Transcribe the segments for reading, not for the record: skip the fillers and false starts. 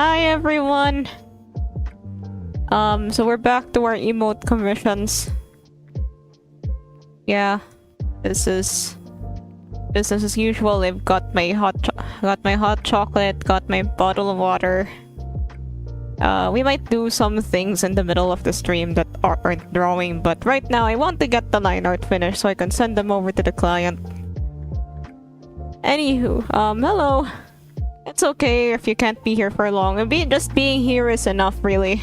Hi everyone! So we're back to our emote commissions. Yeah, this is business as usual. I've got my hot chocolate, got my bottle of water. We might do some things in the middle of the stream that aren't drawing, but right now I want to get the line art finished so I can send them over to the client. Anywho, hello. It's okay if you can't be here for long. Just being here is enough, really.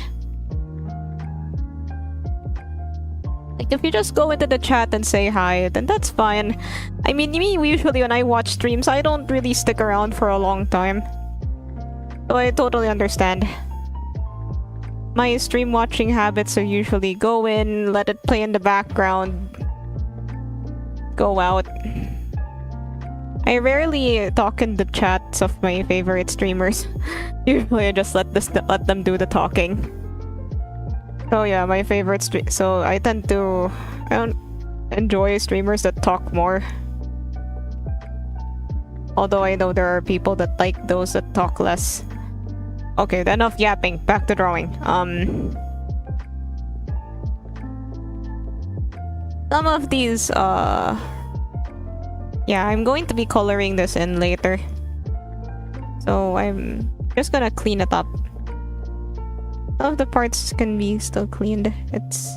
Like, if you just go into the chat and say hi, then that's fine. I mean, usually when I watch streams, I don't really stick around for a long time. So I totally understand. My stream watching habits are usually go in, let it play in the background, go out. I rarely talk in the chats of my favorite streamers. Usually I just let them do the talking. So yeah, my favorite so I don't enjoy streamers that talk more. Although I know there are people that like those that talk less. Okay, enough yapping. Back to drawing. Some of these yeah, I'm going to be coloring this in later. So I'm just gonna clean it up. Some of the parts can be still cleaned. It's...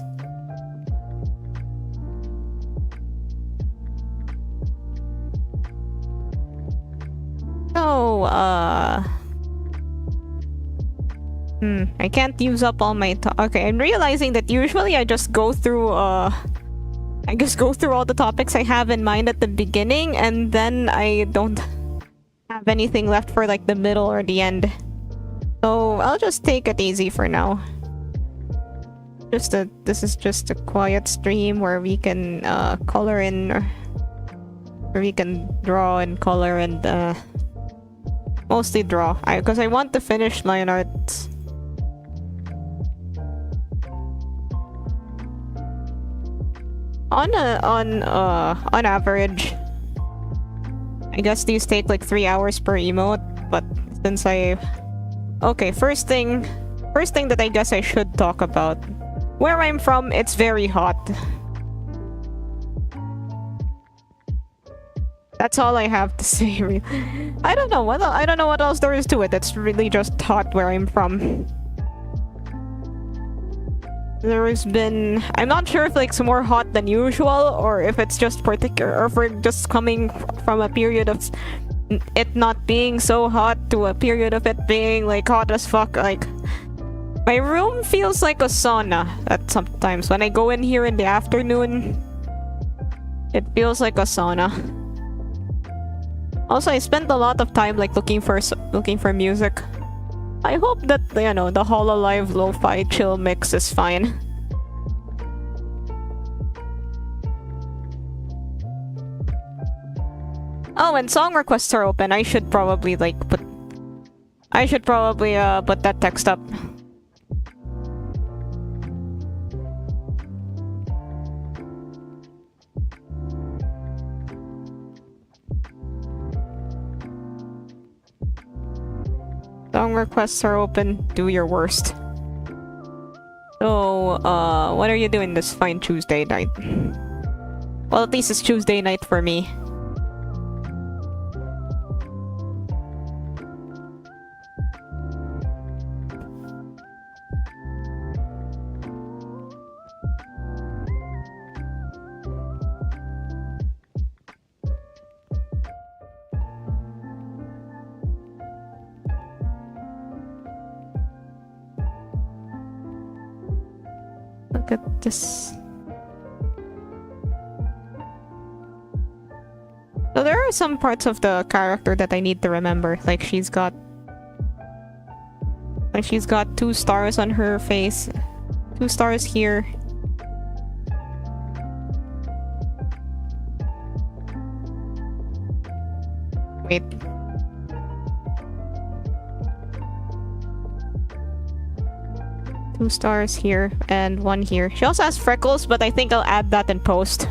So, I can't use up all my okay, I'm realizing that usually I just go through, all the topics I have in mind at the beginning, and then I don't have anything left for, like, the middle or the end. So, I'll just take it easy for now. This is just a quiet stream where we can, color in, or where we can draw and color and, mostly draw. Because I want to finish line art. On average, I guess these take like 3 hours per emote, but since okay, first thing that I guess I should talk about. Where I'm from, it's very hot. That's all I have to say, really. I don't know what else there is to it. It's really just hot where I'm from. There's been... I'm not sure if like it's more hot than usual, or if it's just particular, or if we're just coming from a period of it not being so hot to a period of it being like hot as fuck. Like, my room feels like a sauna at sometimes. When I go in here in the afternoon, it feels like a sauna. Also, I spent a lot of time like looking for music. I hope that, you know, the Hololive lo-fi chill mix is fine. Oh, and song requests are open. I should probably like put that text up. Song requests are open. Do your worst. So, what are you doing this fine Tuesday night? Well, at least it's Tuesday night for me. Look at this. So there are some parts of the character that I need to remember. Like she's got 2 stars on her face. 2 stars here. Wait. Two stars here and 1 here. She also has freckles, but I think I'll add that in post.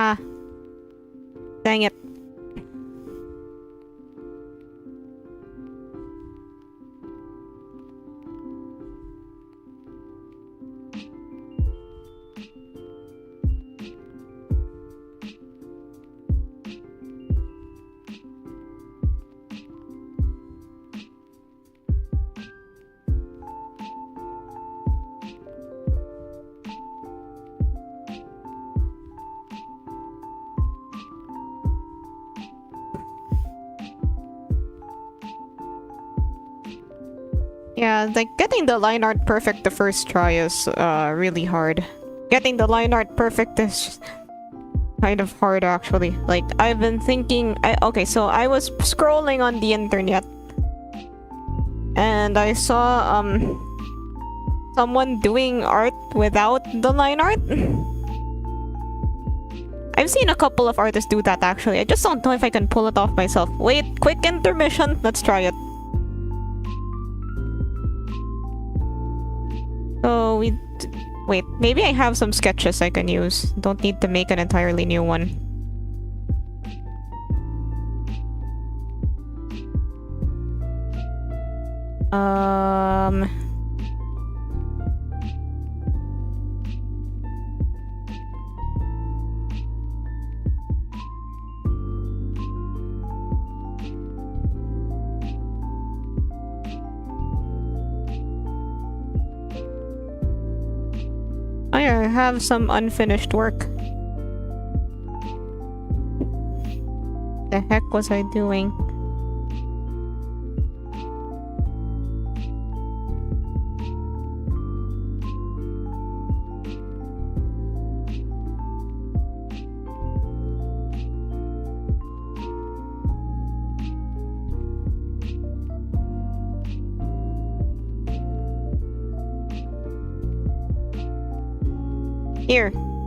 Ah, dang it. Yeah, like getting the line art perfect the first try is really hard. Getting the line art perfect is kind of hard actually. Like I've been thinking okay, so I was scrolling on the internet and I saw someone doing art without the line art. I've seen a couple of artists do that actually. I just don't know if I can pull it off myself. Wait, quick intermission. Let's try it. So wait, maybe I have some sketches I can use. Don't need to make an entirely new one. Oh yeah, I have some unfinished work. The heck was I doing?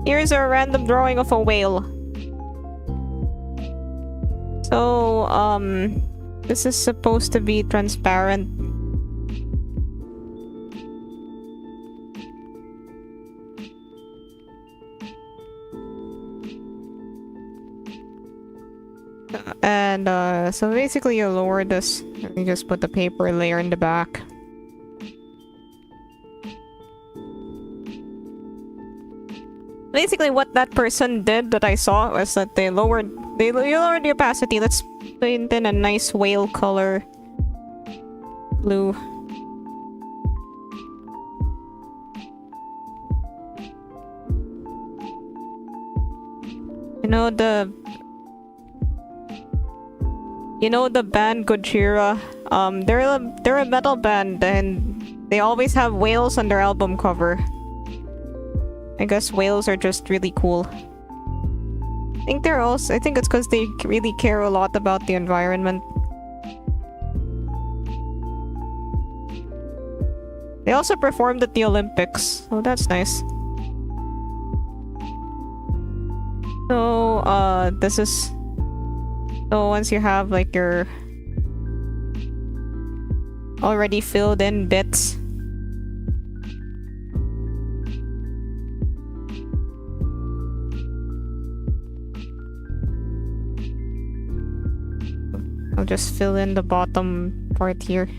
Here's a random drawing of a whale. So, this is supposed to be transparent. And, so basically you lower this, and you just put the paper layer in the back. Basically what that person did that I saw was that they lowered the opacity. Let's paint in a nice whale color blue. You know the band Gojira? They're a metal band and they always have whales on their album cover. I guess whales are just really cool. I think it's because they really care a lot about the environment. They also performed at the Olympics, so that's nice. So, so once you have like your already filled in bits, I'll just fill in the bottom part here.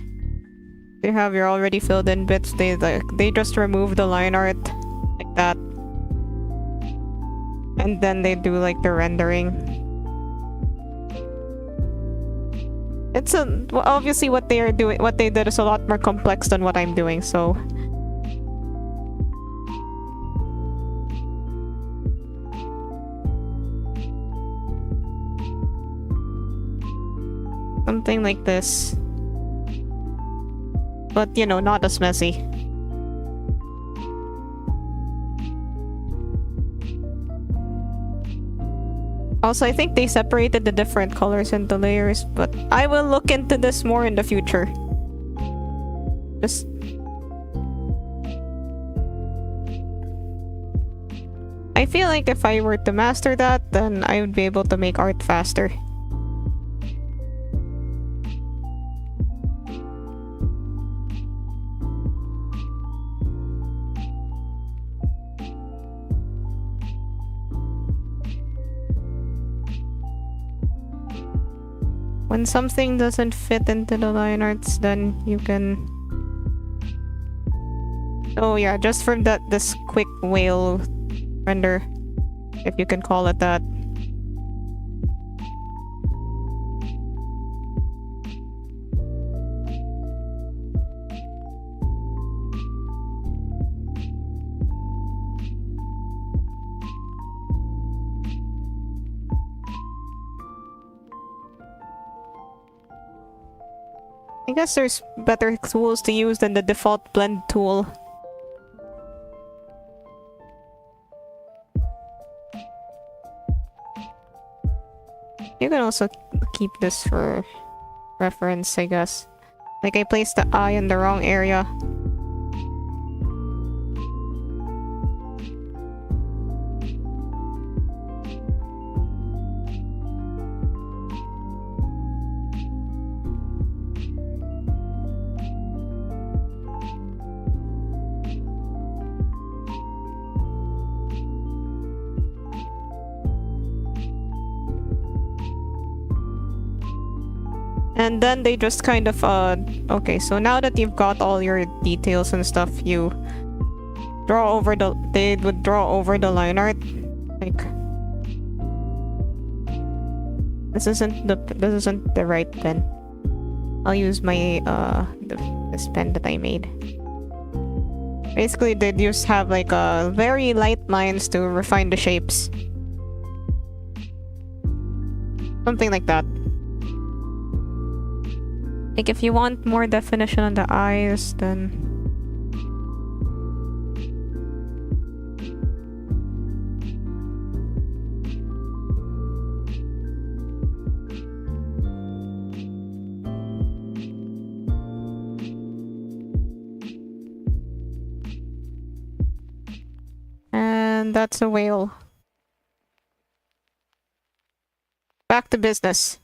You have your already filled in bits. They just remove the line art like that, and then they do like the rendering. It's obviously what they did is a lot more complex than what I'm doing. So something like this, but you know, not as messy. Also, I think they separated the different colors into layers, but I will look into this more in the future. I feel like if I were to master that, then I would be able to make art faster. when something doesn't fit into the line arts, then you can... Oh yeah, just for this quick whale render, if you can call it that. I guess there's better tools to use than the default blend tool. You can also keep this for reference, I guess. Like, I placed the eye in the wrong area. And then they just kind of, okay, so now that you've got all your details and stuff, you draw over they would draw over the line art. Like, this isn't the right pen. I'll use my, this pen that I made. Basically, they just have like, very light lines to refine the shapes. Something like that. Like, if you want more definition on the eyes, then... And that's a whale. Back to business.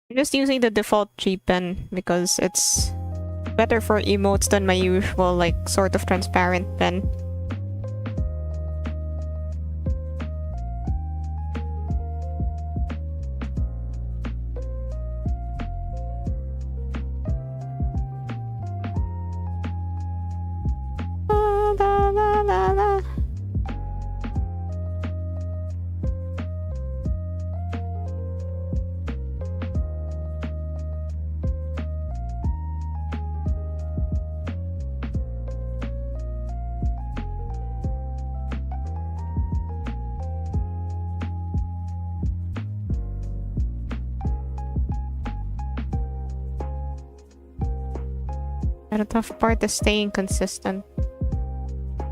I'm just using the default G pen because it's better for emotes than my usual, like, sort of transparent pen. La, la, la, la. And the tough part is staying consistent.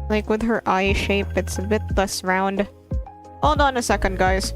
Like, with her eye shape, it's a bit less round. Hold on a second, guys.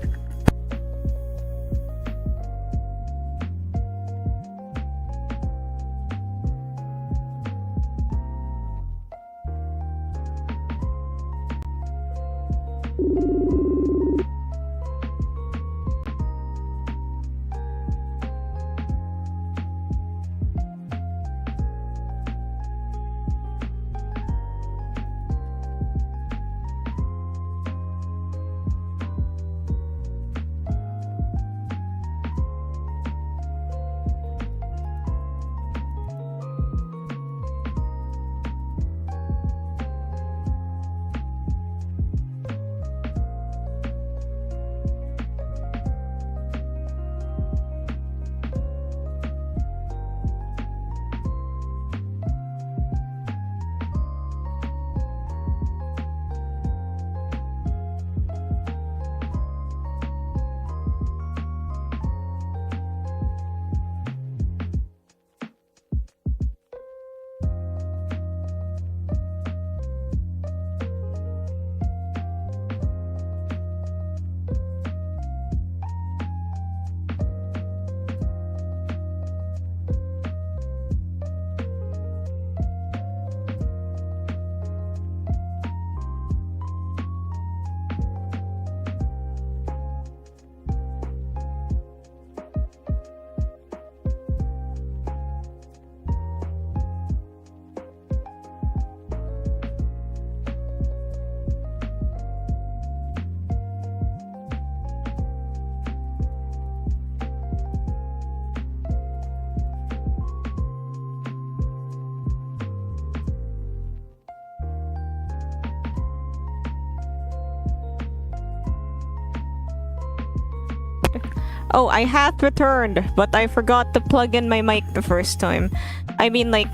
Oh, I had returned, but I forgot to plug in my mic the first time. I mean, like,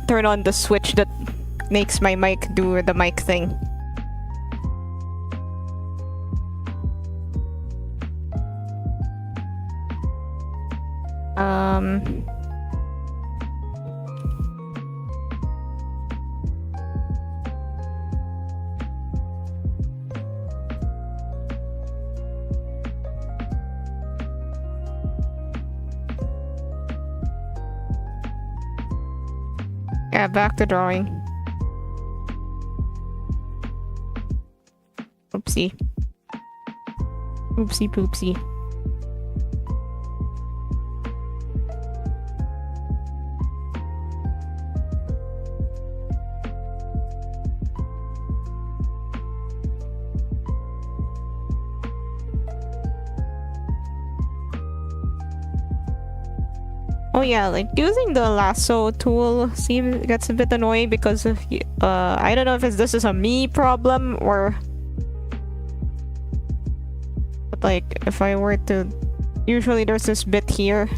turn on the switch that makes my mic do the mic thing. Yeah, back to drawing. Oopsie. Oopsie poopsie. Oh yeah, like using the lasso tool gets a bit annoying because of I don't know if this is a me problem or but like if I were to usually there's this bit here.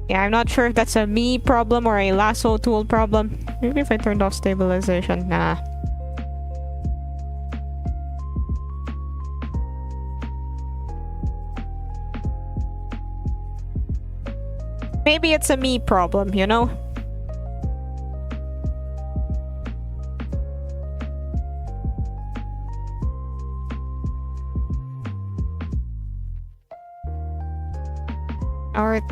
Yeah, I'm not sure if that's a me problem or a lasso tool problem. Maybe if I turned off stabilization. Nah. Maybe it's a me problem, you know? Art.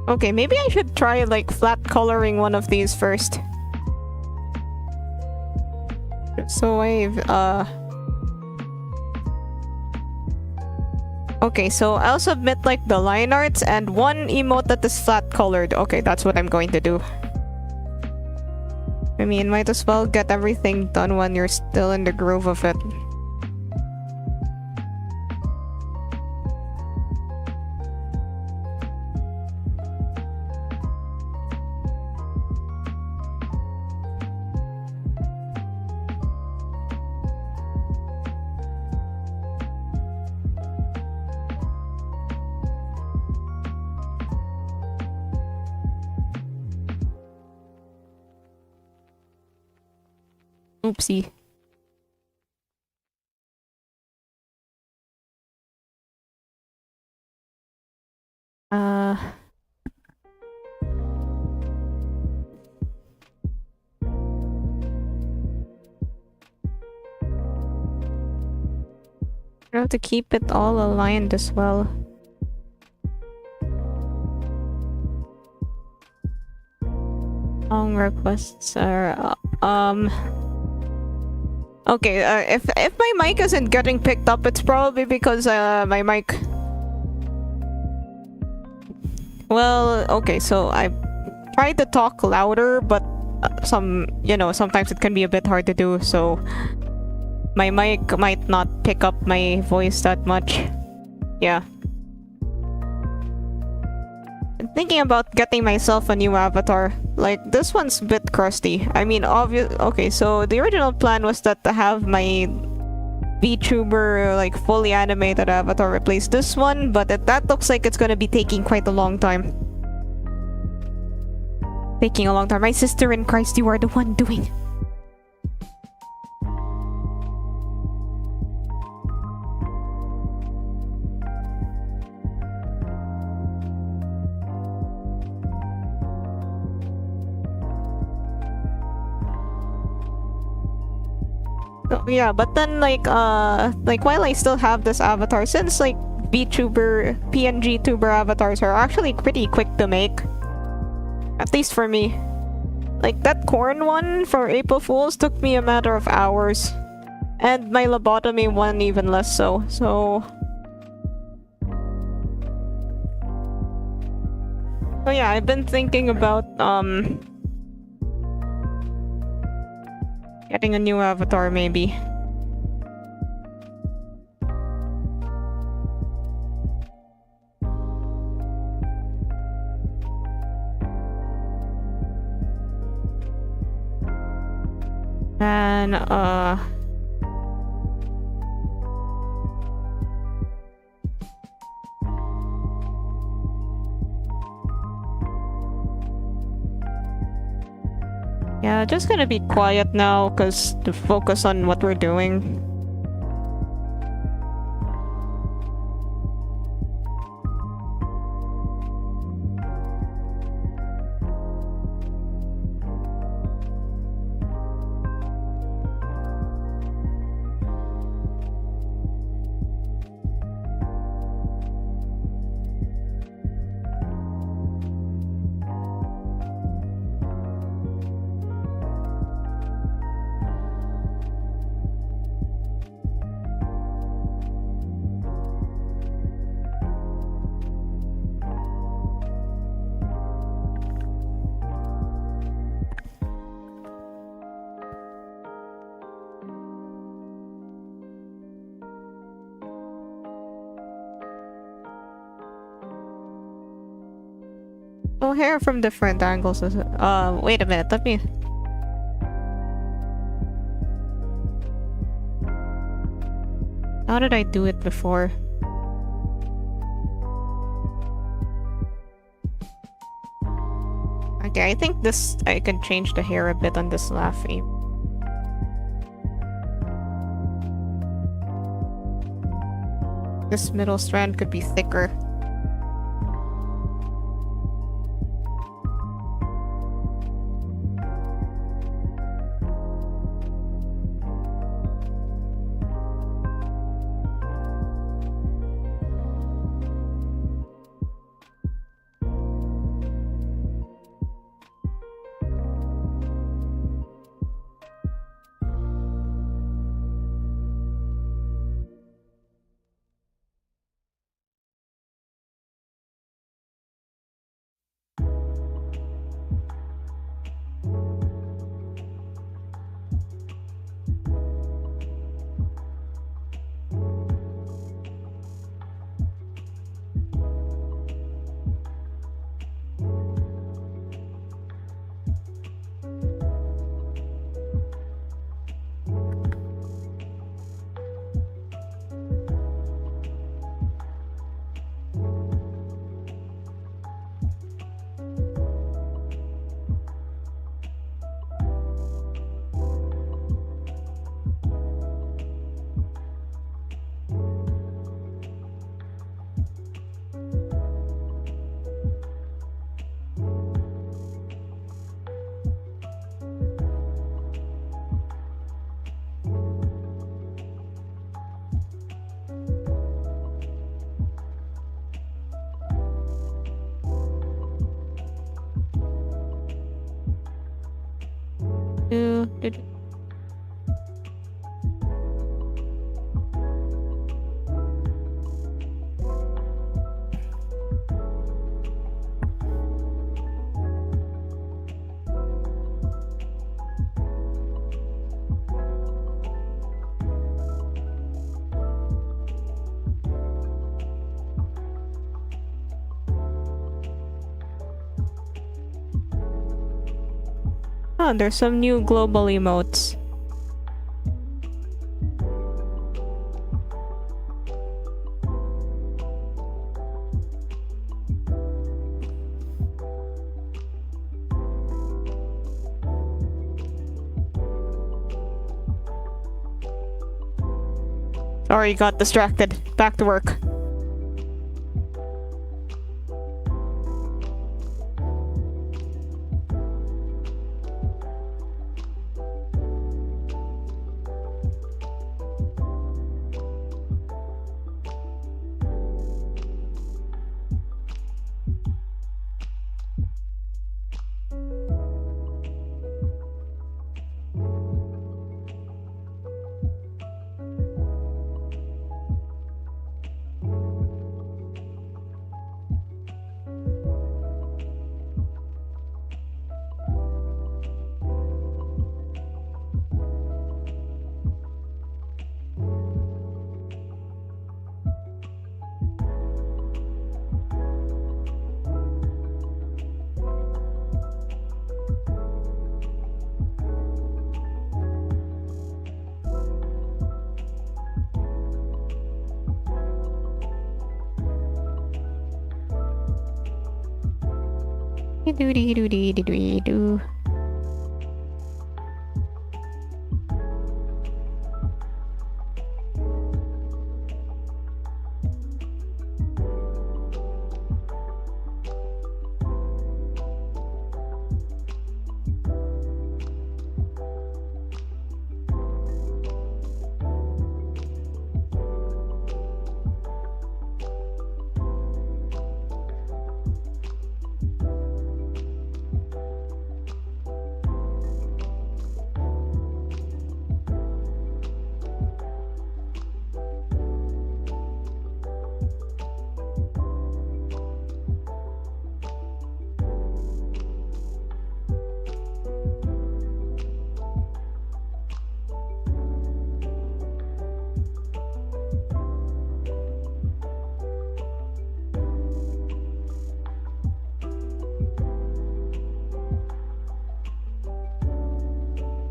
Okay, maybe I should try like flat coloring one of these first. So I've okay, so I'll submit like the line arts and one emote that is flat colored. Okay, that's what I'm going to do. I mean, might as well get everything done when you're still in the groove of it. Oopsie. I have to keep it all aligned as well. Long requests are okay, if my mic isn't getting picked up, it's probably because my mic. Well, okay, so I tried to talk louder, but sometimes it can be a bit hard to do, so my mic might not pick up my voice that much. Yeah. I'm thinking about getting myself a new avatar. Like, this one's a bit crusty. I mean, okay, so the original plan was that to have my VTuber, like, fully animated avatar replace this one, but that looks like it's gonna be taking quite a long time. Taking a long time. My sister in Christ, you are the one doing. Oh, yeah, but then like while I still have this avatar, since like VTuber, PNG tuber avatars are actually pretty quick to make. At least for me. Like that corn one for April Fools took me a matter of hours. And my lobotomy one even less so, so... Oh yeah, I've been thinking about, Getting a new avatar, maybe. And, yeah, just gonna be quiet now, because to focus on what we're doing. Oh, hair from different angles. Wait a minute, let me... How did I do it before? Okay, I think this... I can change the hair a bit on this laughing. This middle strand could be thicker. Did... Oh, there's some new global emotes. Sorry, got distracted. Back to work. Do.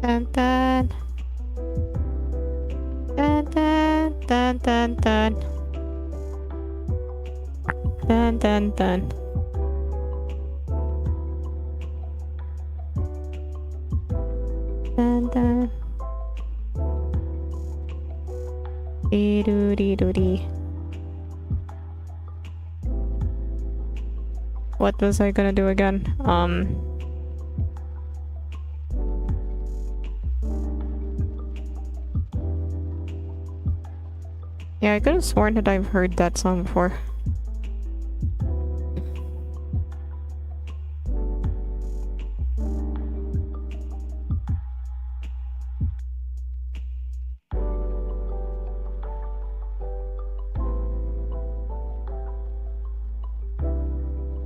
Dun dun. Dun dun dun dun dun. Dun dun dun. Dun dun. Dee doo dee doo dee. What was I gonna do again? Yeah, I could have sworn that I've heard that song before.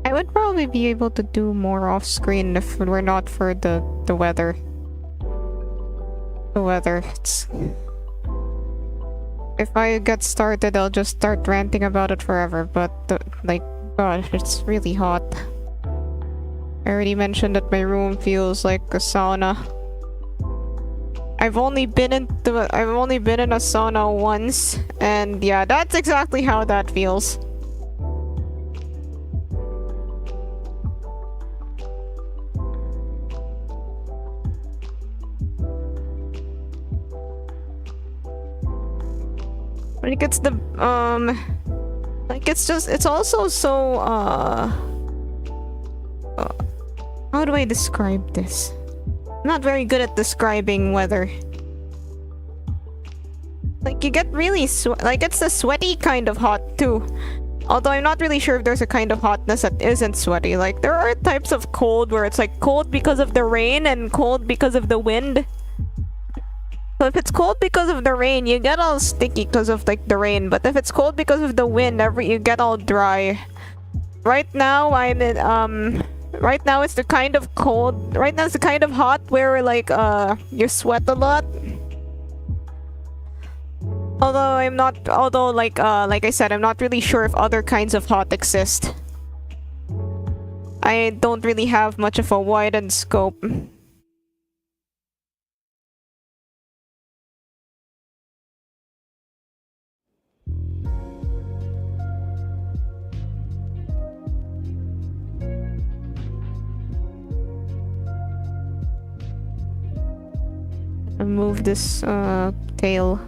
I would probably be able to do more off screen if it were not for the weather. The weather. If I get started, I'll just start ranting about it forever, but like, gosh, it's really hot. I already mentioned that my room feels like a sauna. I've only been in a sauna once, and yeah, that's exactly how that feels. Like it's the like it's also so how do I describe this? I'm not very good at describing weather. Like you get really like it's a sweaty kind of hot too. Although I'm not really sure if there's a kind of hotness that isn't sweaty. Like there are types of cold where it's like cold because of the rain and cold because of the wind. So if it's cold because of the rain, you get all sticky because of like the rain. But if it's cold because of the wind, you get all dry. Right now I'm in right now it's the kind of cold. Right now it's the kind of hot where like you sweat a lot. Although like I said, I'm not really sure if other kinds of hot exist. I don't really have much of a widened scope. Move this tail.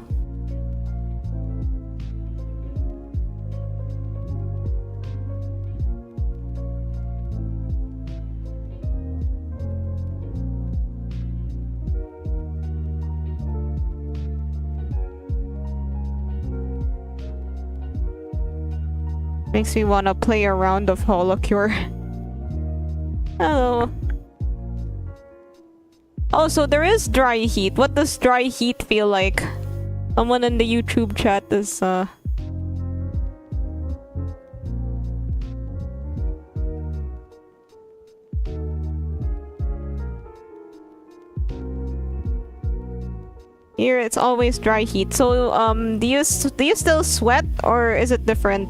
Makes me wanna play a round of Holocure. Hello. Oh, so there is dry heat. What does dry heat feel like? Someone in the YouTube chat is Here it's always dry heat. So do you still sweat or is it different?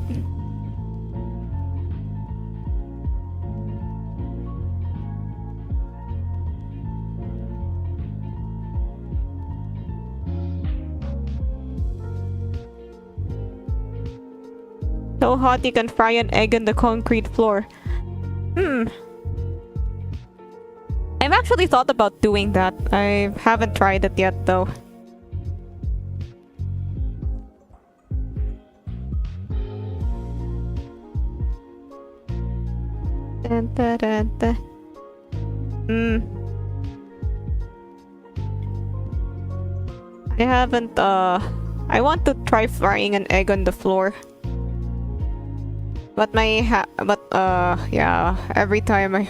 So hot you can fry an egg in the concrete floor. actually thought about doing that. I haven't tried it yet, though. Dun, dun, dun, dun. I haven't, I want to try frying an egg on the floor. But yeah, every time I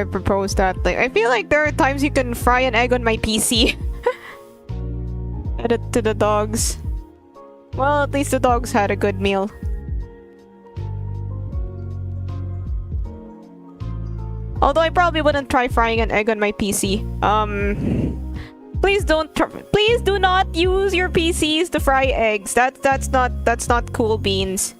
propose that, like, I feel like there are times you can fry an egg on my PC. Add it to the dogs. Well, at least the dogs had a good meal. Although I probably wouldn't try frying an egg on my PC. Please do not use your PCs to fry eggs. That's not cool beans.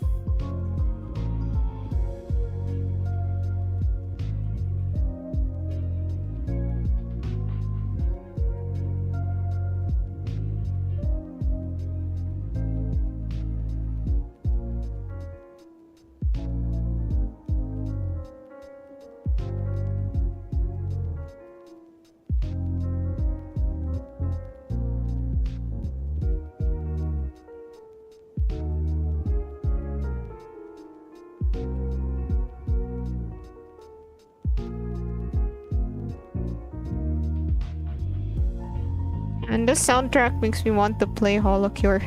And this soundtrack makes me want to play Holocure.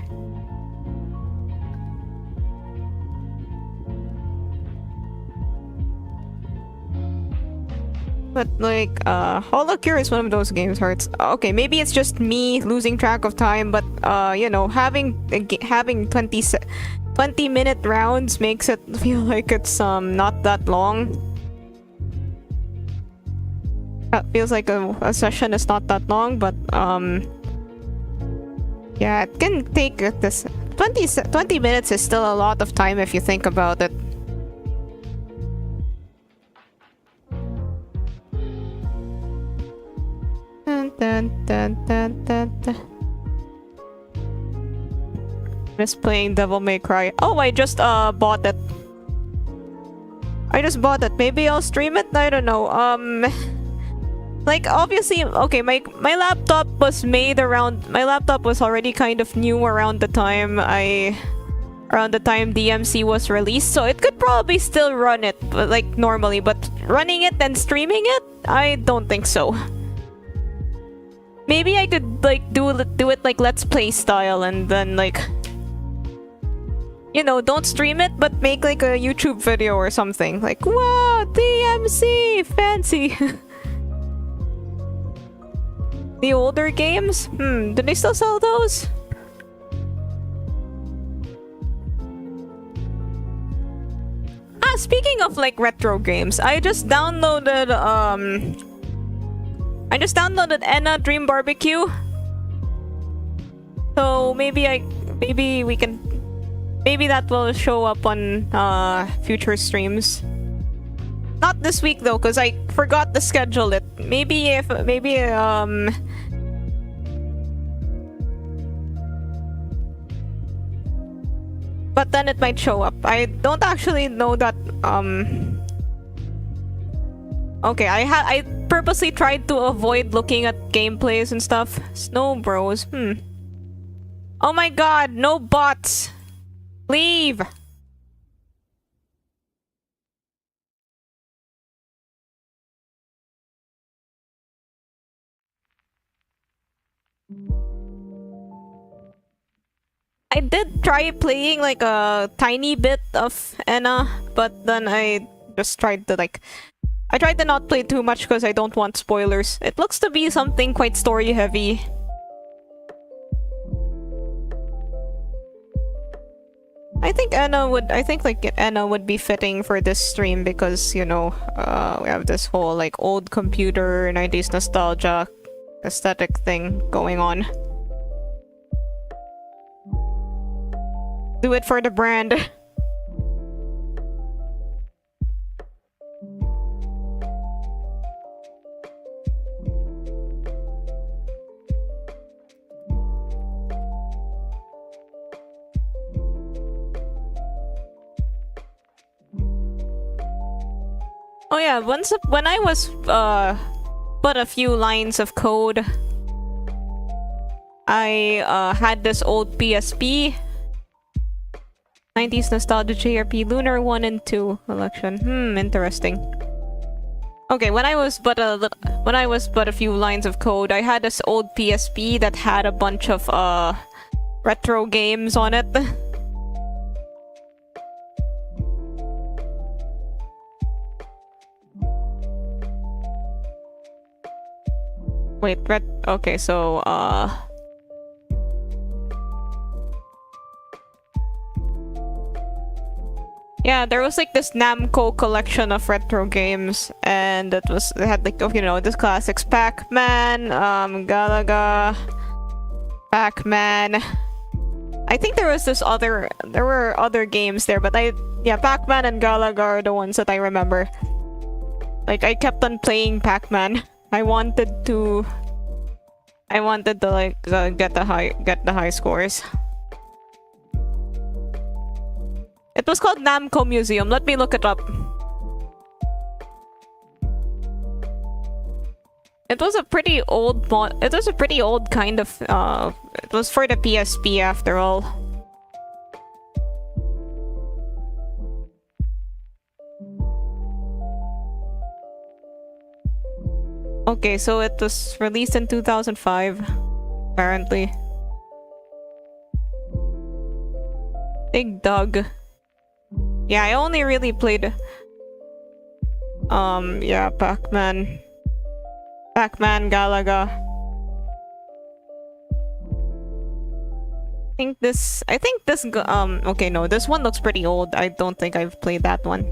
But like, Holocure is one of those games where it's okay. Maybe it's just me losing track of time, but you know, having 20-minute rounds makes it feel like it's not that long. Feels like a session is not that long, but yeah, it can take this 20 minutes is still a lot of time if you think about it. Dun, dun, dun, dun, dun, dun. Miss playing Devil May Cry. Oh, I just bought it. I just bought it. Maybe I'll stream it? I don't know. Like, obviously, okay, my laptop was made around... My laptop was already kind of new around the time DMC was released, so it could probably still run it, but, like, normally, but running it and streaming it? I don't think so. Maybe I could, like, do it, like, Let's Play style, and then, like... You know, don't stream it, but make, like, a YouTube video or something. Like, wow, DMC! Fancy! The older games? Do they still sell those? Ah, speaking of like retro games, I just downloaded Enna Dream Barbecue. So maybe that will show up on future streams. Not this week though, because I forgot to schedule it. But then it might show up. I don't actually know that, Okay, I purposely tried to avoid looking at gameplays and stuff. Snow Bros, Oh my god, no bots! Leave! I did try playing like a tiny bit of Enna, but then I just tried to I tried to not play too much because I don't want spoilers. It looks to be something quite story heavy. I think Enna would be fitting for this stream because, you know, we have this whole like old computer 90s nostalgia aesthetic thing going on. Do it for the brand. Oh yeah, when I was but a few lines of code, I had this old PSP 90s nostalgia JRP Lunar 1 and 2 collection. Interesting. Okay, when I was but a few lines of code, I had this old PSP that had a bunch of retro games on it. Wait, okay, so yeah, there was like this Namco collection of retro games, and it had like, you know, this classics: Pac-Man, Galaga, Pac-Man. I think there were other games there, but Pac-Man and Galaga are the ones that I remember. Like, I kept on playing Pac-Man. I wanted to like get the high scores. It was called Namco Museum. Let me look it up. It was a pretty old kind of it was for the PSP after all. Okay, so it was released in 2005, apparently. Big Dog. Yeah, I only really played Pac-Man, Galaga. Okay, no, this one looks pretty old. I don't think I've played that one.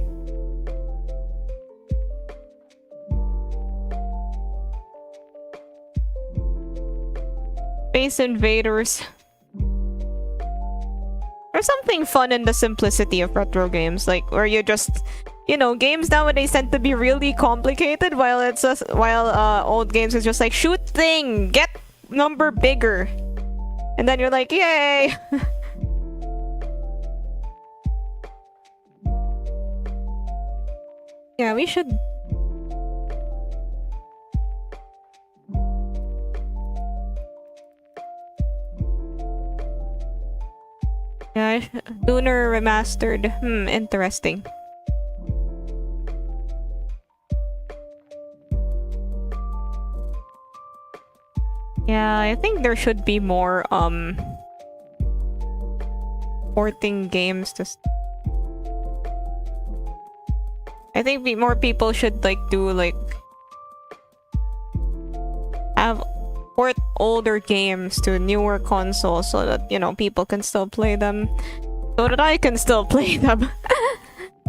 Space Invaders. There's something fun in the simplicity of retro games, like where you just, you know, games nowadays tend to be really complicated, while old games is just like, shoot thing, get number bigger, and then you're like, yay. Yeah, we should. Yeah, Lunar Remastered. Interesting. Yeah, I think there should be more, porting games to... I think more people should, like, do, like... port older games to newer consoles so that, you know, people can still play them. So that I can still play them.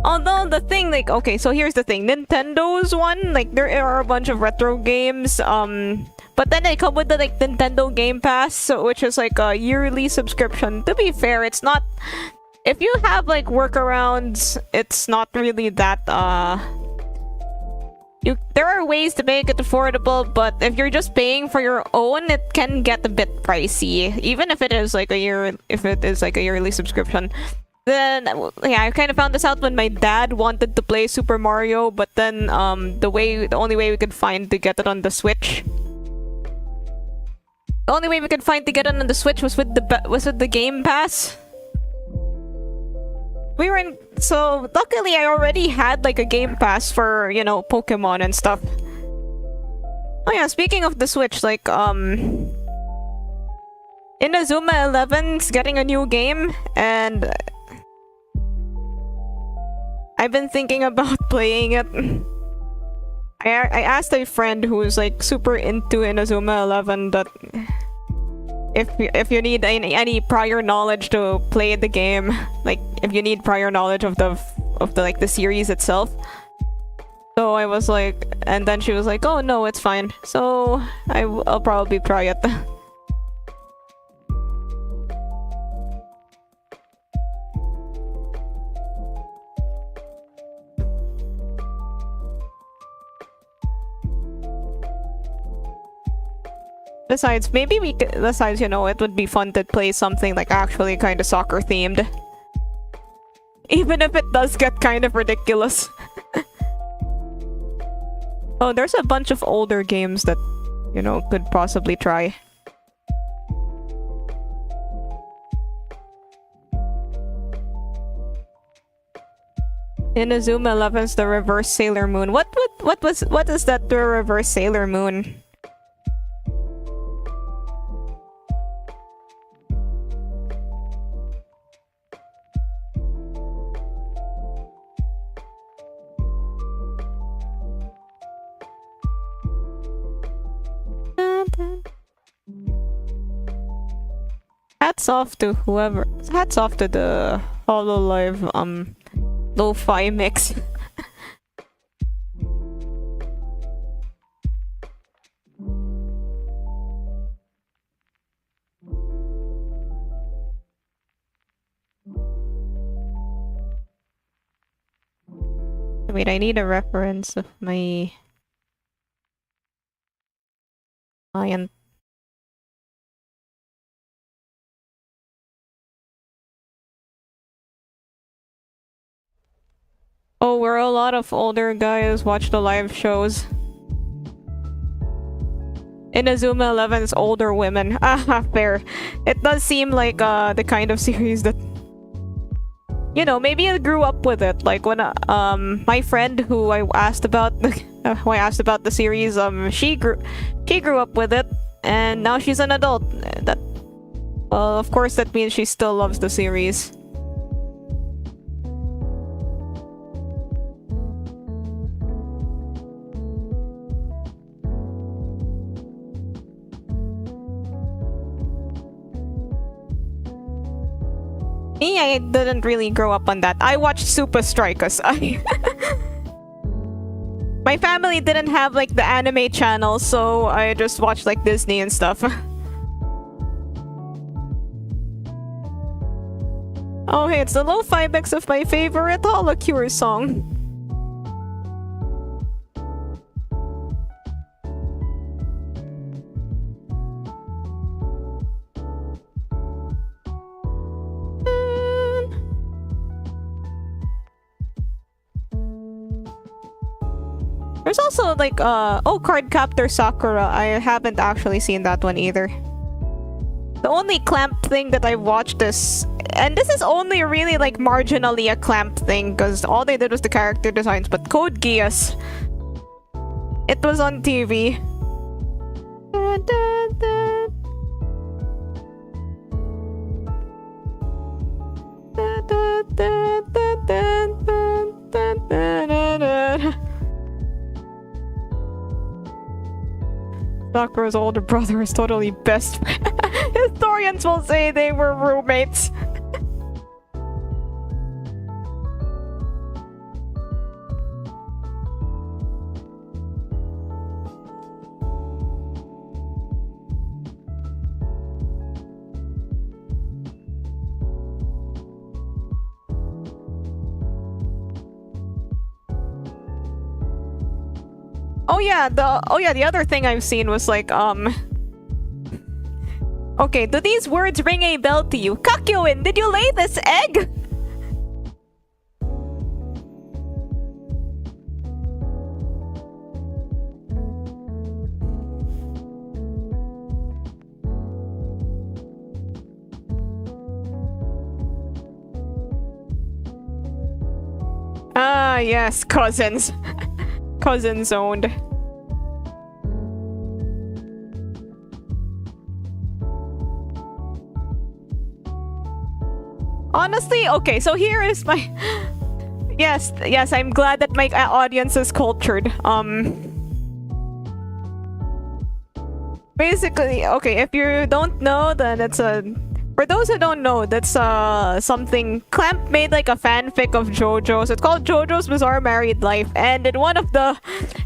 Although the thing, like, okay, so here's the thing. Nintendo's one, like, there are a bunch of retro games, but then they come with the, like, Nintendo Game Pass, so, which is like a yearly subscription. To be fair, it's not... If you have, like, workarounds, it's not really that, there are ways to make it affordable, but if you're just paying for your own, it can get a bit pricey. Even if it is like a yearly subscription. Then, yeah, I kind of found this out when my dad wanted to play Super Mario, but then the only way we could find to get it on the Switch. The only way we could find to get it on the Switch was with the Game Pass. So luckily I already had like a Game Pass for, you know, Pokemon and stuff. Oh yeah, speaking of the Switch, like, Inazuma 11's getting a new game, and I've been thinking about playing it. I asked a friend who's like super into Inazuma 11 that if you need any prior knowledge to play the game, like if you need prior knowledge of the like the series itself. So I was like, and then she was like, oh no, it's fine. So I'll probably try it. Besides, you know, it would be fun to play something like actually kind of soccer themed. Even if it does get kind of ridiculous. Oh, there's a bunch of older games that, you know, could possibly try. Inazuma 11's The Reverse Sailor Moon. What is that, The Reverse Sailor Moon? Hats off to whoever. Hats off to the Hololive lo-fi mix. Wait, I need a reference of my client. Oh, where a lot of older guys watch the live shows. Inazuma 11's older women. Ah, fair. It does seem like the kind of series that, you know, maybe I grew up with it. Like when my friend who I asked about the series, she grew up with it, and now she's an adult. That, well, of course, that means she still loves the series. Me, I didn't really grow up on that. I watched Super Strikers. My family didn't have like the anime channel, so I just watched like Disney and stuff. Oh hey, it's the lo-fi mix of my favorite Holocure song. There's also like oh, Cardcaptor Sakura. I haven't actually seen that one either. The only clamp thing that I've watched is, and this is only really like marginally a clamp thing because all they did was the character designs, but Code Geass. It was on TV. Sakura's older brother is totally best friend. Historians will say they were roommates. The other thing I've seen was like okay, do these words ring a bell to you? Kakyoin, did you lay this egg? Ah, yes, cousins. Cousins owned. Honestly, okay, so here is my... Yes, I'm glad that my audience is cultured. Basically, okay, if you don't know, then it's a... For those who don't know, that's something... Clamp made like a fanfic of JoJo's. It's called JoJo's Bizarre Married Life. And in one of the...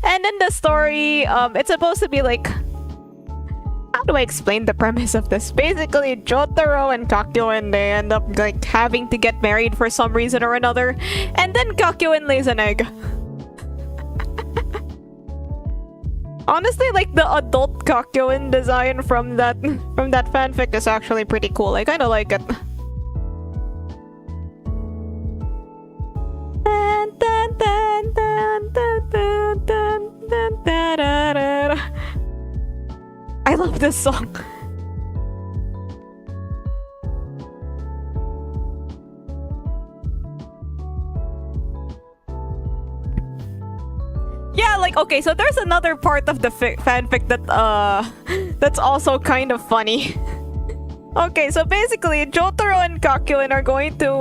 And in the story, it's supposed to be like... How do I explain the premise of this? Basically, Jotaro and Kakyoin, they end up like having to get married for some reason or another. And then Kakyoin lays an egg. Honestly, like the adult Kakyoin design from that fanfic is actually pretty cool. I kind of like it. Dun, dun, dun, dun, dun, dun, dun, dun, this song. Yeah, like, okay, so there's another part of the fanfic that that's also kind of funny. Okay, so basically, Jotaro and Kakyoin are going to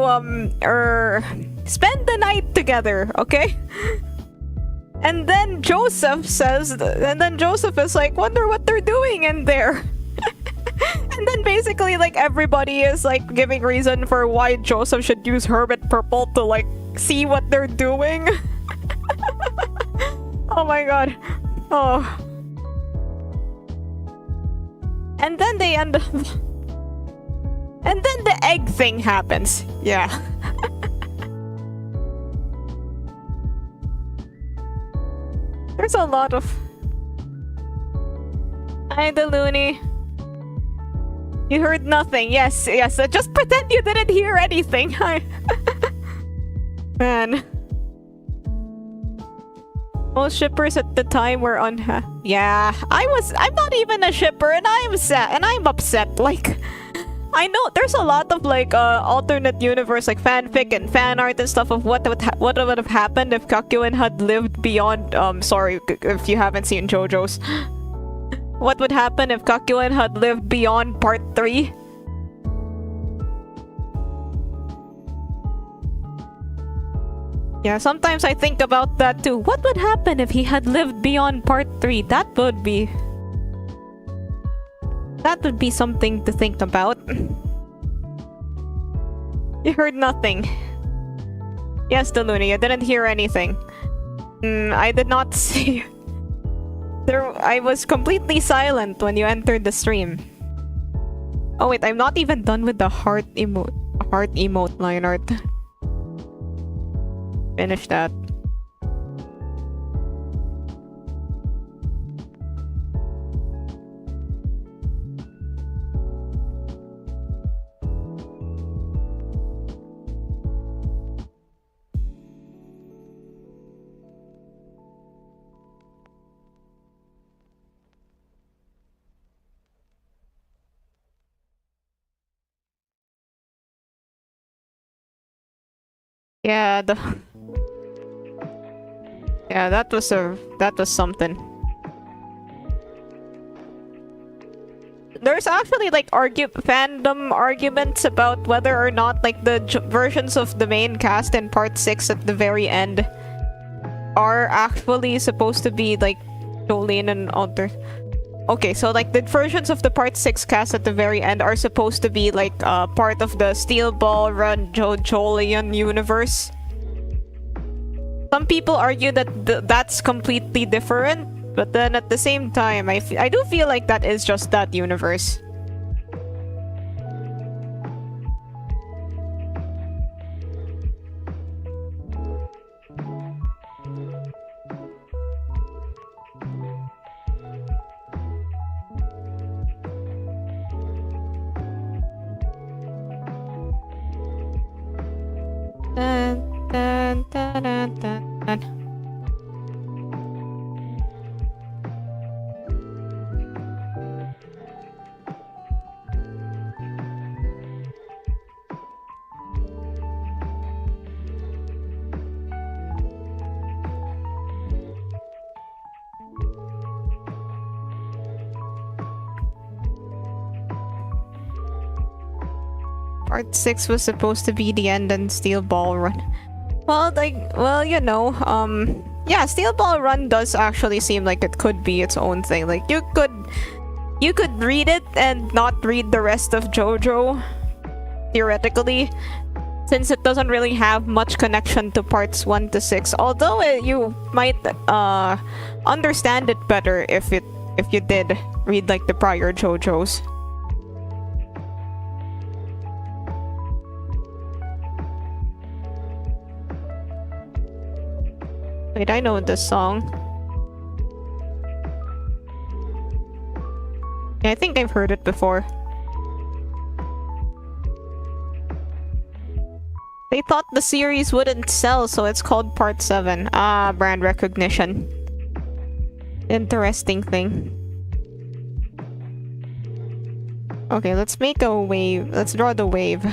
spend the night together, okay? And then Joseph says, and then Joseph is like, wonder what they're doing in there. And then basically, like, everybody is like giving reason for why Joseph should use Hermit Purple to like see what they're doing. Oh my god. Oh. And then they end up... And then the egg thing happens. Yeah. There's a lot of... Hi, the Looney. You heard nothing. Yes, yes. Just pretend you didn't hear anything. Man. Most shippers at the time were yeah, I'm not even a shipper, and I'm sad, and I'm upset. Like, I know there's a lot of like alternate universe, like fanfic and fan art and stuff of what would have happened if Kakyoin had lived beyond. Sorry if you haven't seen JoJo's. What would happen if Kakyoin had lived beyond part 3? Yeah, sometimes I think about that too. What would happen if he had lived beyond part 3? That would be something to think about. You heard nothing. Yes, Deluni, you didn't hear anything. I did not see. I was completely silent when you entered the stream. Oh wait, I'm not even done with the heart emote line art. Finish that. Yeah, yeah, that was something. There's actually like fandom arguments about whether or not like the versions of the main cast in part 6 at the very end are actually supposed to be like Jolene and other. Okay, so like the versions of the part 6 cast at the very end are supposed to be like part of the Steel Ball Run Jolian universe. Some people argue that that's completely different, but then at the same time, I do feel like that is just that universe. Dun, dun, dun, dun, dun. Part 6 was supposed to be the end and Steel Ball Run. Well, like, well, you know, yeah, Steel Ball Run does actually seem like it could be its own thing. Like, you could read it and not read the rest of JoJo, theoretically, since it doesn't really have much connection to parts 1 to 6. Although you might understand it better if you did read like the prior JoJos. Wait, I know this song. Yeah, I think I've heard it before. They thought the series wouldn't sell, so it's called Part 7. Ah, brand recognition. Interesting thing. Okay, let's make a wave. Let's draw the wave.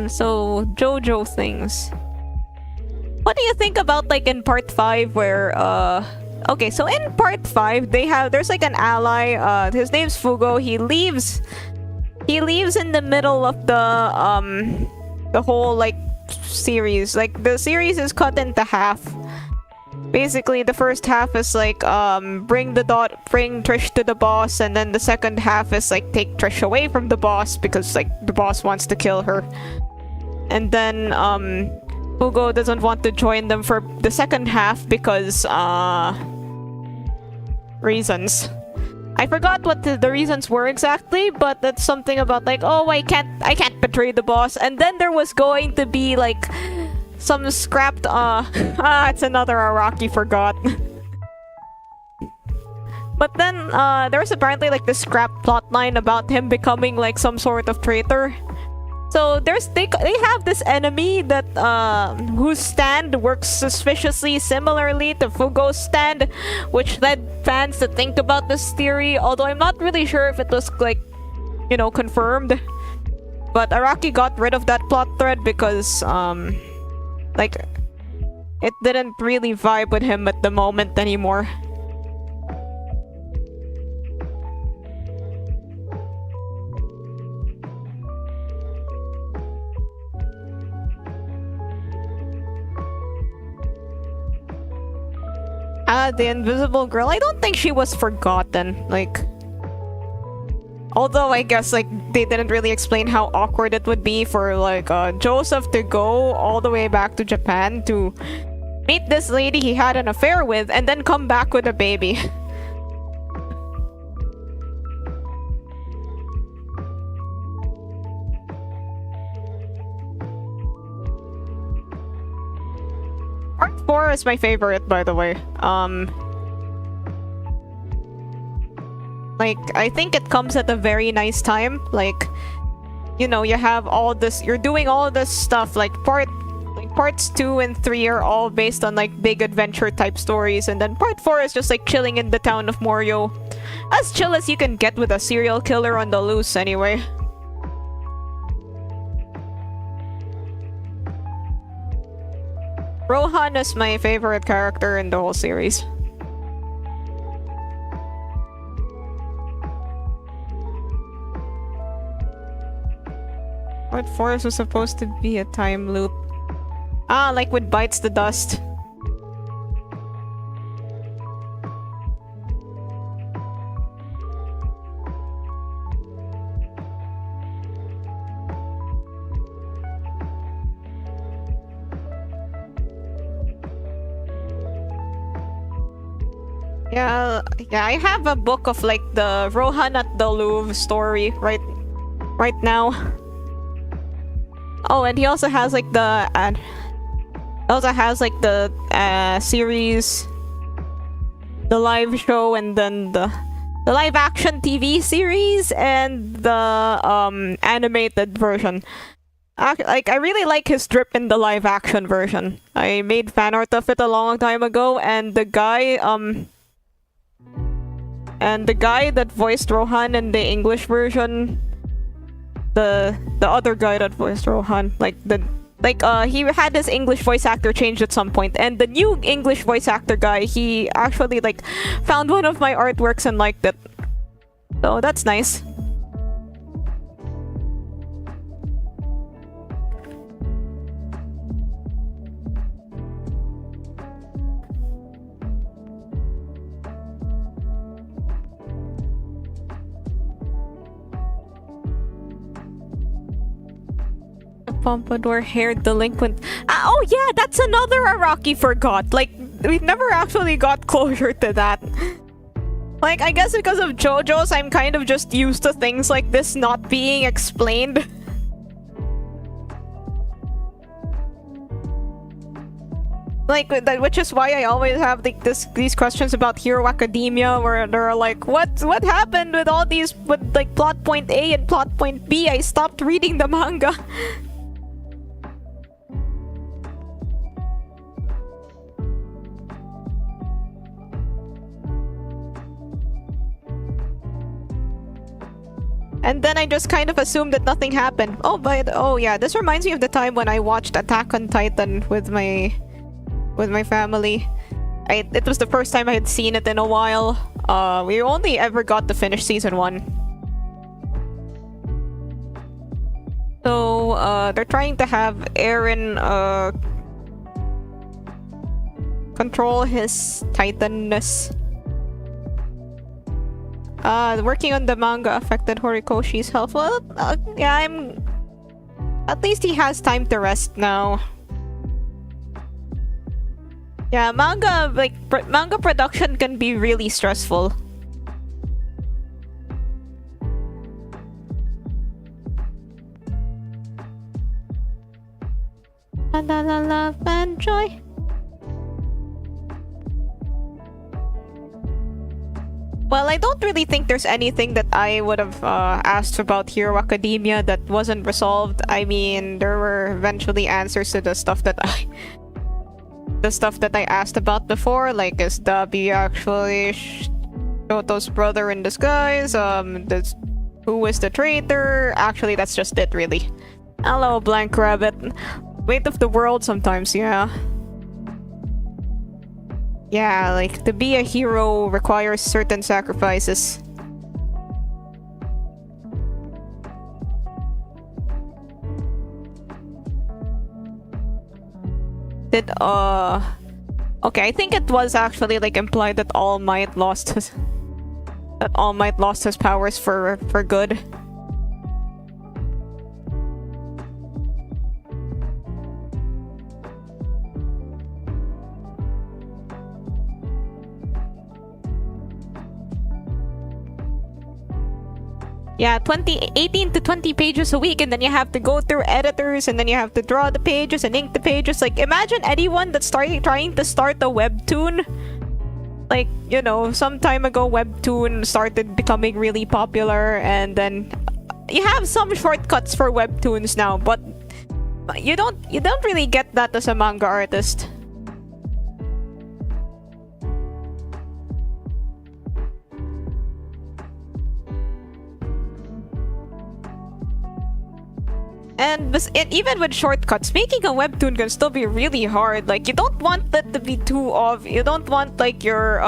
So JoJo things. What do you think about like in part 5 where okay, so in part 5 there's like an ally, his name's Fugo. He leaves in the middle of the whole like series. Like the series is cut into half. Basically, the first half is like bring Trish to the boss, and then the second half is like take Trish away from the boss because like the boss wants to kill her. And then Fugo doesn't want to join them for the second half because reasons. I forgot what the reasons were exactly, but that's something about like, oh, I can't betray the boss. And then there was going to be like some scrapped it's another Araki forgot. But then there was apparently like this scrap plotline about him becoming like some sort of traitor. So they have this enemy that whose stand works suspiciously similarly to Fugo's stand, which led fans to think about this theory, although I'm not really sure if it was like, you know, confirmed. But Araki got rid of that plot thread because like it didn't really vibe with him at the moment anymore. The invisible girl. I don't think she was forgotten. Like, although I guess like they didn't really explain how awkward it would be for like Joseph to go all the way back to Japan to meet this lady he had an affair with and then come back with a baby. Part 4 is my favorite, by the way. Like, I think it comes at a very nice time. Like, you know, you have all this, you're doing all this stuff, like parts 2 and 3 are all based on like big adventure type stories, and then part 4 is just like chilling in the town of Morio. As chill as you can get with a serial killer on the loose anyway. Rohan is my favorite character in the whole series. Part 4 was supposed to be a time loop. Ah, like with Bites the Dust. Yeah, I have a book of like the Rohan at the Louvre story right now. Oh, and he also has like the series, the live show, and then the live action TV series and the animated version. Like, I really like his drip in the live action version. I made fan art of it a long time ago, and the guy that voiced Rohan in the English version, the other guy that voiced Rohan, he had his English voice actor changed at some point, and the new English voice actor guy, he actually like found one of my artworks and liked it. So that's nice. Pompadour-haired delinquent. Oh yeah, that's another Araki forgot. Like, we never actually got closure to that. Like, I guess because of JoJo's, I'm kind of just used to things like this not being explained. Like, which is why I always have like these questions about Hero Academia, where they're like, what happened with all these, with like plot point A and plot point B? I stopped reading the manga. And then I just kind of assumed that nothing happened. Oh yeah, this reminds me of the time when I watched Attack on Titan with my family. It was the first time I had seen it in a while. We only ever got to finish season 1. So, they're trying to have Eren, control his titanness. Working on the manga affected Horikoshi's health. Well, yeah, at least he has time to rest now. Yeah, manga production can be really stressful. La la la, love and joy. Well, I don't really think there's anything that I would have asked about Hero Academia that wasn't resolved. I mean, there were eventually answers to the stuff that I asked about before, like is Dabi actually Shoto's brother in disguise? Who is the traitor? Actually, that's just it, really. Hello, Blank Rabbit. Weight of the world sometimes, yeah. Yeah, like, to be a hero requires certain sacrifices. Okay, I think it was actually, like, implied that All Might lost his powers for good. Yeah, 18 to 20 pages a week, and then you have to go through editors, and then you have to draw the pages and ink the pages. Like, imagine anyone that's trying to start a webtoon. Like, you know, some time ago, webtoon started becoming really popular, and then you have some shortcuts for webtoons now, but you don't really get that as a manga artist. And even with shortcuts, making a webtoon can still be really hard. Like, you don't want that to be too obvious. You don't want, like, your,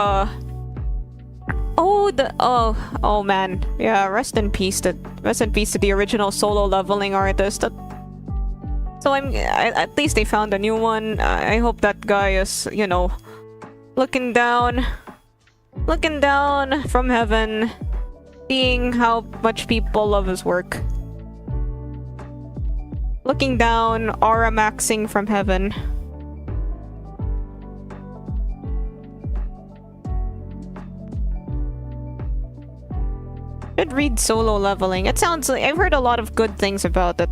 Oh man. Yeah, rest in peace to the original solo leveling artist. So at least they found a new one. I hope that guy is, you know, looking down from heaven, seeing how much people love his work. Looking down, aura maxing from heaven. Should read Solo Leveling. It sounds like I've heard a lot of good things about it.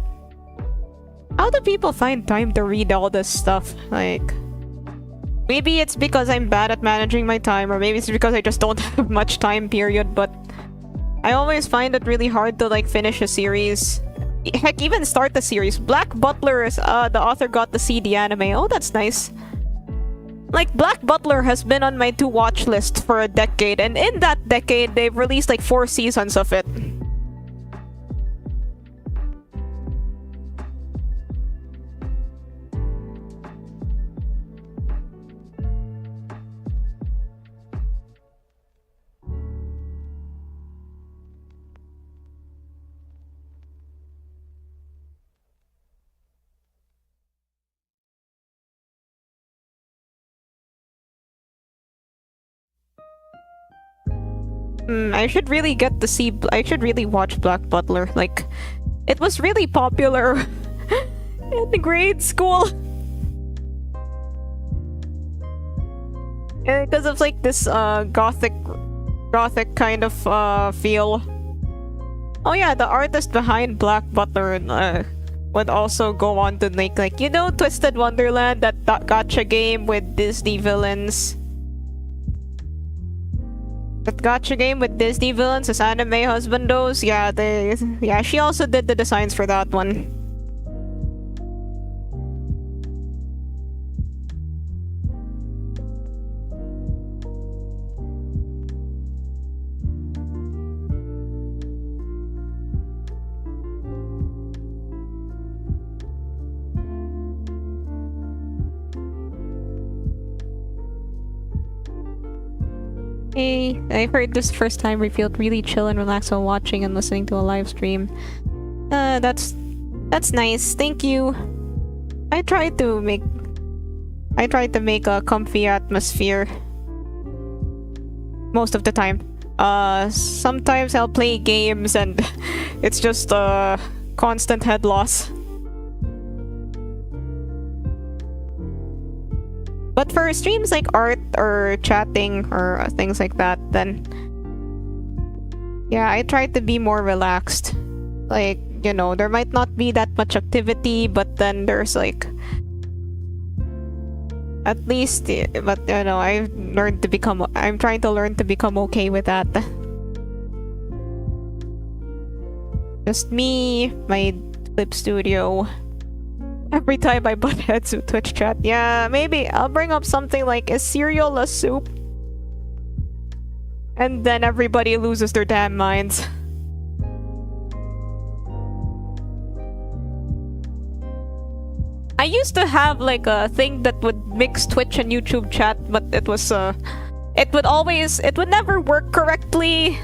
How do people find time to read all this stuff? Like, maybe it's because I'm bad at managing my time, or maybe it's because I just don't have much time, period, but I always find it really hard to, like, finish a series. Heck, even start the series. Black Butler is, the author got to see the anime. Oh, that's nice. Like, Black Butler has been on my to-watch list for a decade, and in that decade, they've released, like, 4 seasons of it. I should really I should really watch Black Butler. Like, it was really popular in grade school. Because of, like, this, gothic kind of, feel. Oh yeah, the artist behind Black Butler, would also go on to make, like, you know, Twisted Wonderland, that gacha game with Disney villains. That gacha game with Disney villains as anime husbandos. Yeah, she also did the designs for that one. Hey, I heard this first time we felt really chill and relaxed while watching and listening to a live stream. That's nice. Thank you. I tried to make a comfy atmosphere most of the time. Sometimes I'll play games and it's just constant head loss. But for streams like art or chatting or things like that, then yeah, I try to be more relaxed. Like, you know, there might not be that much activity, but then there's like at least, but you know, I'm trying to learn to become okay with that. Just me, my Clip Studio. Every time I butt heads with Twitch chat. Yeah, maybe I'll bring up something like, is cereal a soup? And then everybody loses their damn minds. I used to have like a thing that would mix Twitch and YouTube chat, but it would never work correctly,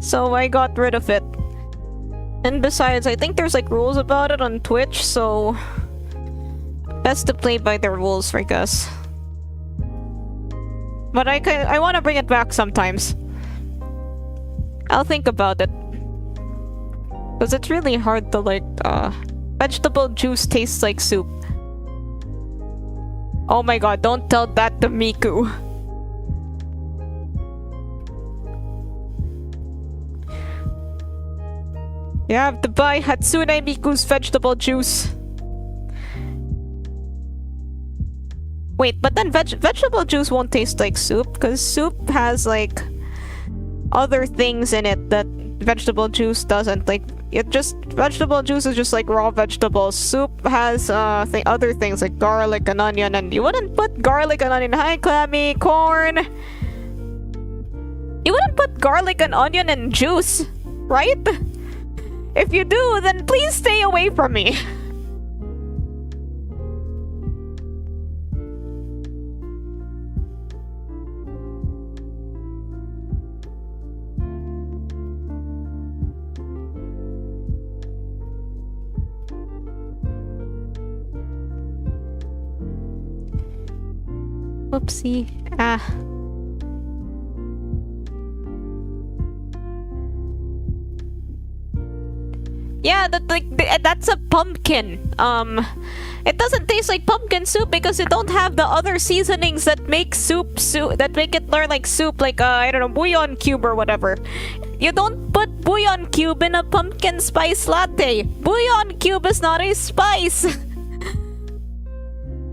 so I got rid of it. And besides, I think there's like rules about it on Twitch, so best to play by the rules, I guess. But I want to bring it back sometimes. I'll think about it. Because it's really hard to like, vegetable juice tastes like soup. Oh my god, don't tell that to Miku. You have to buy Hatsune Miku's vegetable juice. Wait, but then vegetable juice won't taste like soup, because soup has like other things in it that vegetable juice doesn't. Like, vegetable juice is just like raw vegetables. Soup has other things like garlic and onion, and you wouldn't put garlic and onion. Hi, Clammy, corn. You wouldn't put garlic and onion in juice, right? If you do, then please stay away from me. Whoopsie. Ah. Yeah, that's a pumpkin. It doesn't taste like pumpkin soup because you don't have the other seasonings that make that make it learn like soup, like I don't know, bouillon cube or whatever. You don't put bouillon cube in a pumpkin spice latte. Bouillon cube is not a spice.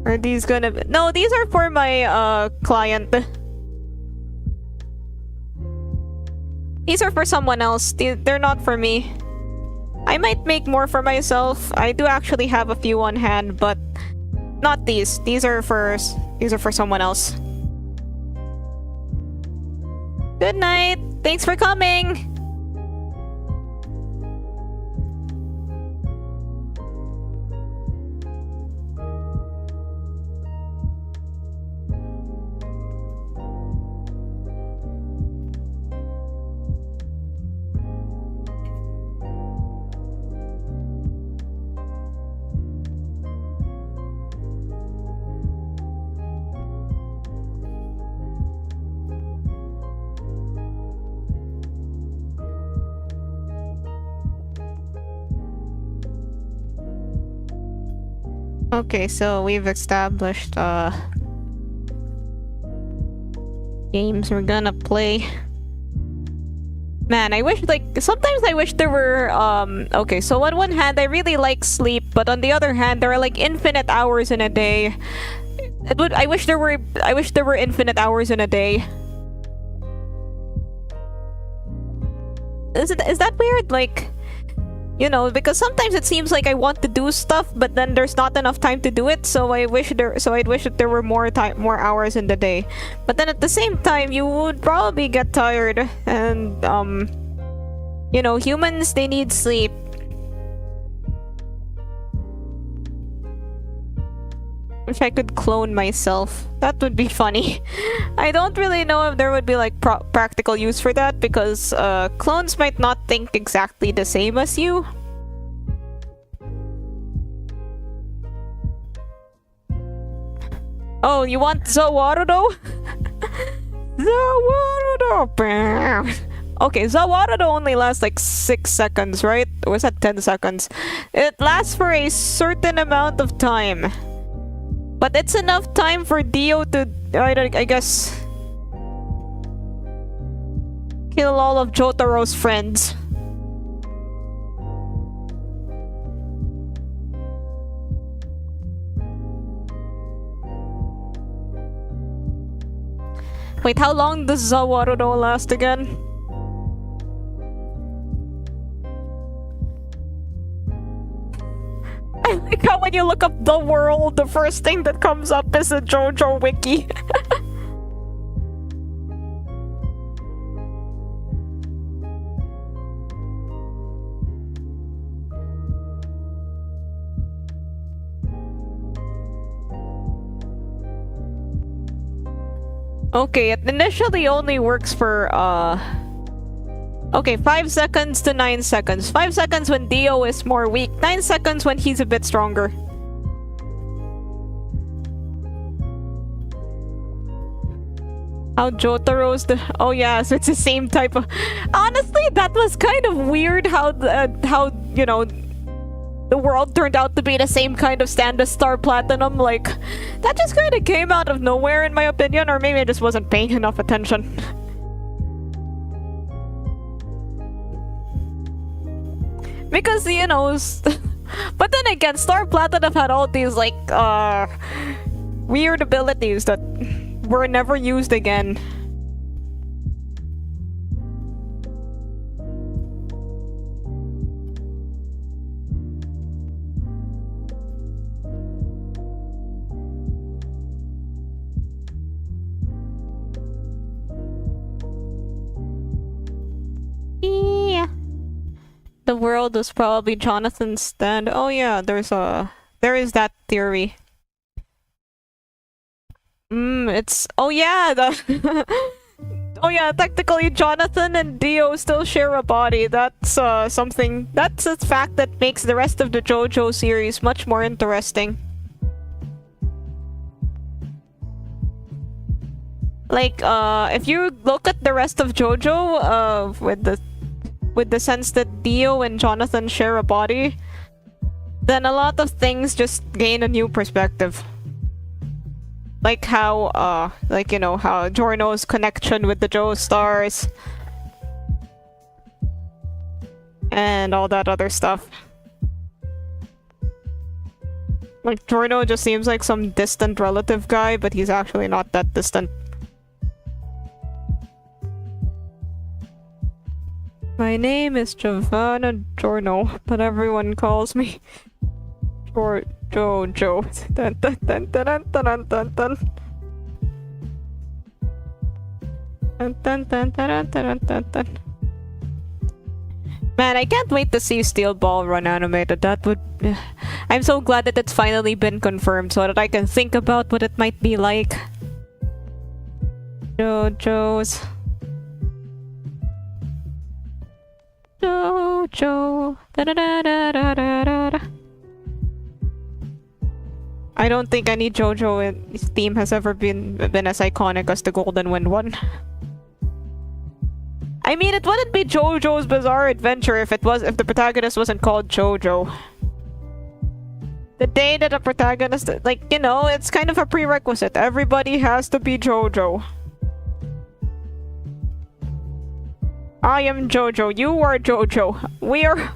Are these gonna be... No, these are for my client. These are for someone else. They're not for me. I might make more for myself. I do actually have a few on hand, but not these. These are for someone else. Good night. Thanks for coming. Okay, so we've established games we're gonna play. Man, I wish sometimes I wish there were okay, so on one hand I really like sleep, but on the other hand there are like infinite hours in a day. I wish there were infinite hours in a day. Is that weird? Like, you know, because sometimes it seems like I want to do stuff, but then there's not enough time to do it. So I'd wish that there were more hours in the day. But then at the same time, you would probably get tired, and you know, humans, they need sleep. Wish I could clone myself. That would be funny. I don't really know if there would be like practical use for that because clones might not think exactly the same as you. Oh, you want Zawarudo? Zawarudo! Okay, Zawarudo only lasts like 6 seconds, right? Or was that 10 seconds? It lasts for a certain amount of time. But it's enough time for Dio to, I guess, kill all of Jotaro's friends. Wait, how long does Zawarudo last again? I like how when you look up the world, the first thing that comes up is a JoJo wiki. Okay, it initially only works for, okay, 5 seconds to 9 seconds. 5 seconds when Dio is more weak. 9 seconds when he's a bit stronger. How Jotaro's the... Oh yeah, so it's the same type of... Honestly, that was kind of weird how, you know, the world turned out to be the same kind of stand as Star Platinum. Like, that just kind of came out of nowhere in my opinion, or maybe I just wasn't paying enough attention. Because, you know, but then again, Star Platinum had all these, like, weird abilities that were never used again. Yeah. The world was probably Jonathan's stand. Oh yeah, there is that theory. It's... Oh yeah, oh yeah, technically Jonathan and Dio still share a body. That's something... That's a fact that makes the rest of the JoJo series much more interesting. Like, if you look at the rest of JoJo, with the sense that Dio and Jonathan share a body, then a lot of things just gain a new perspective. Like how, like, you know, how Giorno's connection with the Joestars and all that other stuff. Like, Giorno just seems like some distant relative guy, but he's actually not that distant. My name is Giovanna Giorno, but everyone calls me Jojo. Dun, dun, dun, dun, dun, dun, dun, dun. Dun, dun, dun, dun, dun, dun, dun. Man, I can't wait to see Steel Ball run animated. That would... I'm so glad that it's finally been confirmed so that I can think about what it might be like. Jojo's... Jojo. Da da da da da da da. I don't think any JoJo theme has ever been as iconic as the Golden Wind one. I mean, it wouldn't be JoJo's Bizarre Adventure if the protagonist wasn't called JoJo. The day that a protagonist, like, you know, it's kind of a prerequisite. Everybody has to be JoJo. I am JoJo. You are JoJo. We are...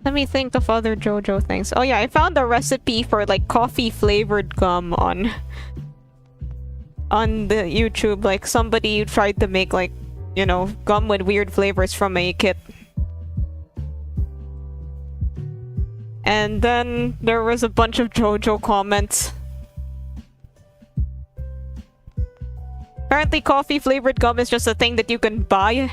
Let me think of other JoJo things. Oh yeah, I found a recipe for like coffee flavored gum on the YouTube. Like somebody tried to make like you know, gum with weird flavors from a kit. And then there was a bunch of JoJo comments. Apparently coffee flavored gum is just a thing that you can buy.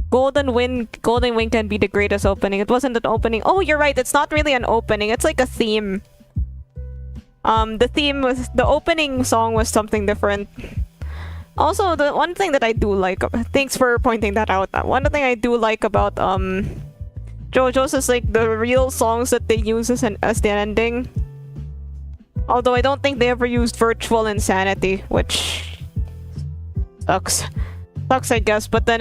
Golden Wind can be the greatest opening. It wasn't an opening. Oh, you're right. It's not really an opening. It's like a theme. The opening song was something different. Also, the one thing that I do like, thanks for pointing that out. One thing I do like about JoJo's is like the real songs that they use as the ending. Although I don't think they ever used Virtual Insanity, which sucks. Sucks, I guess, but then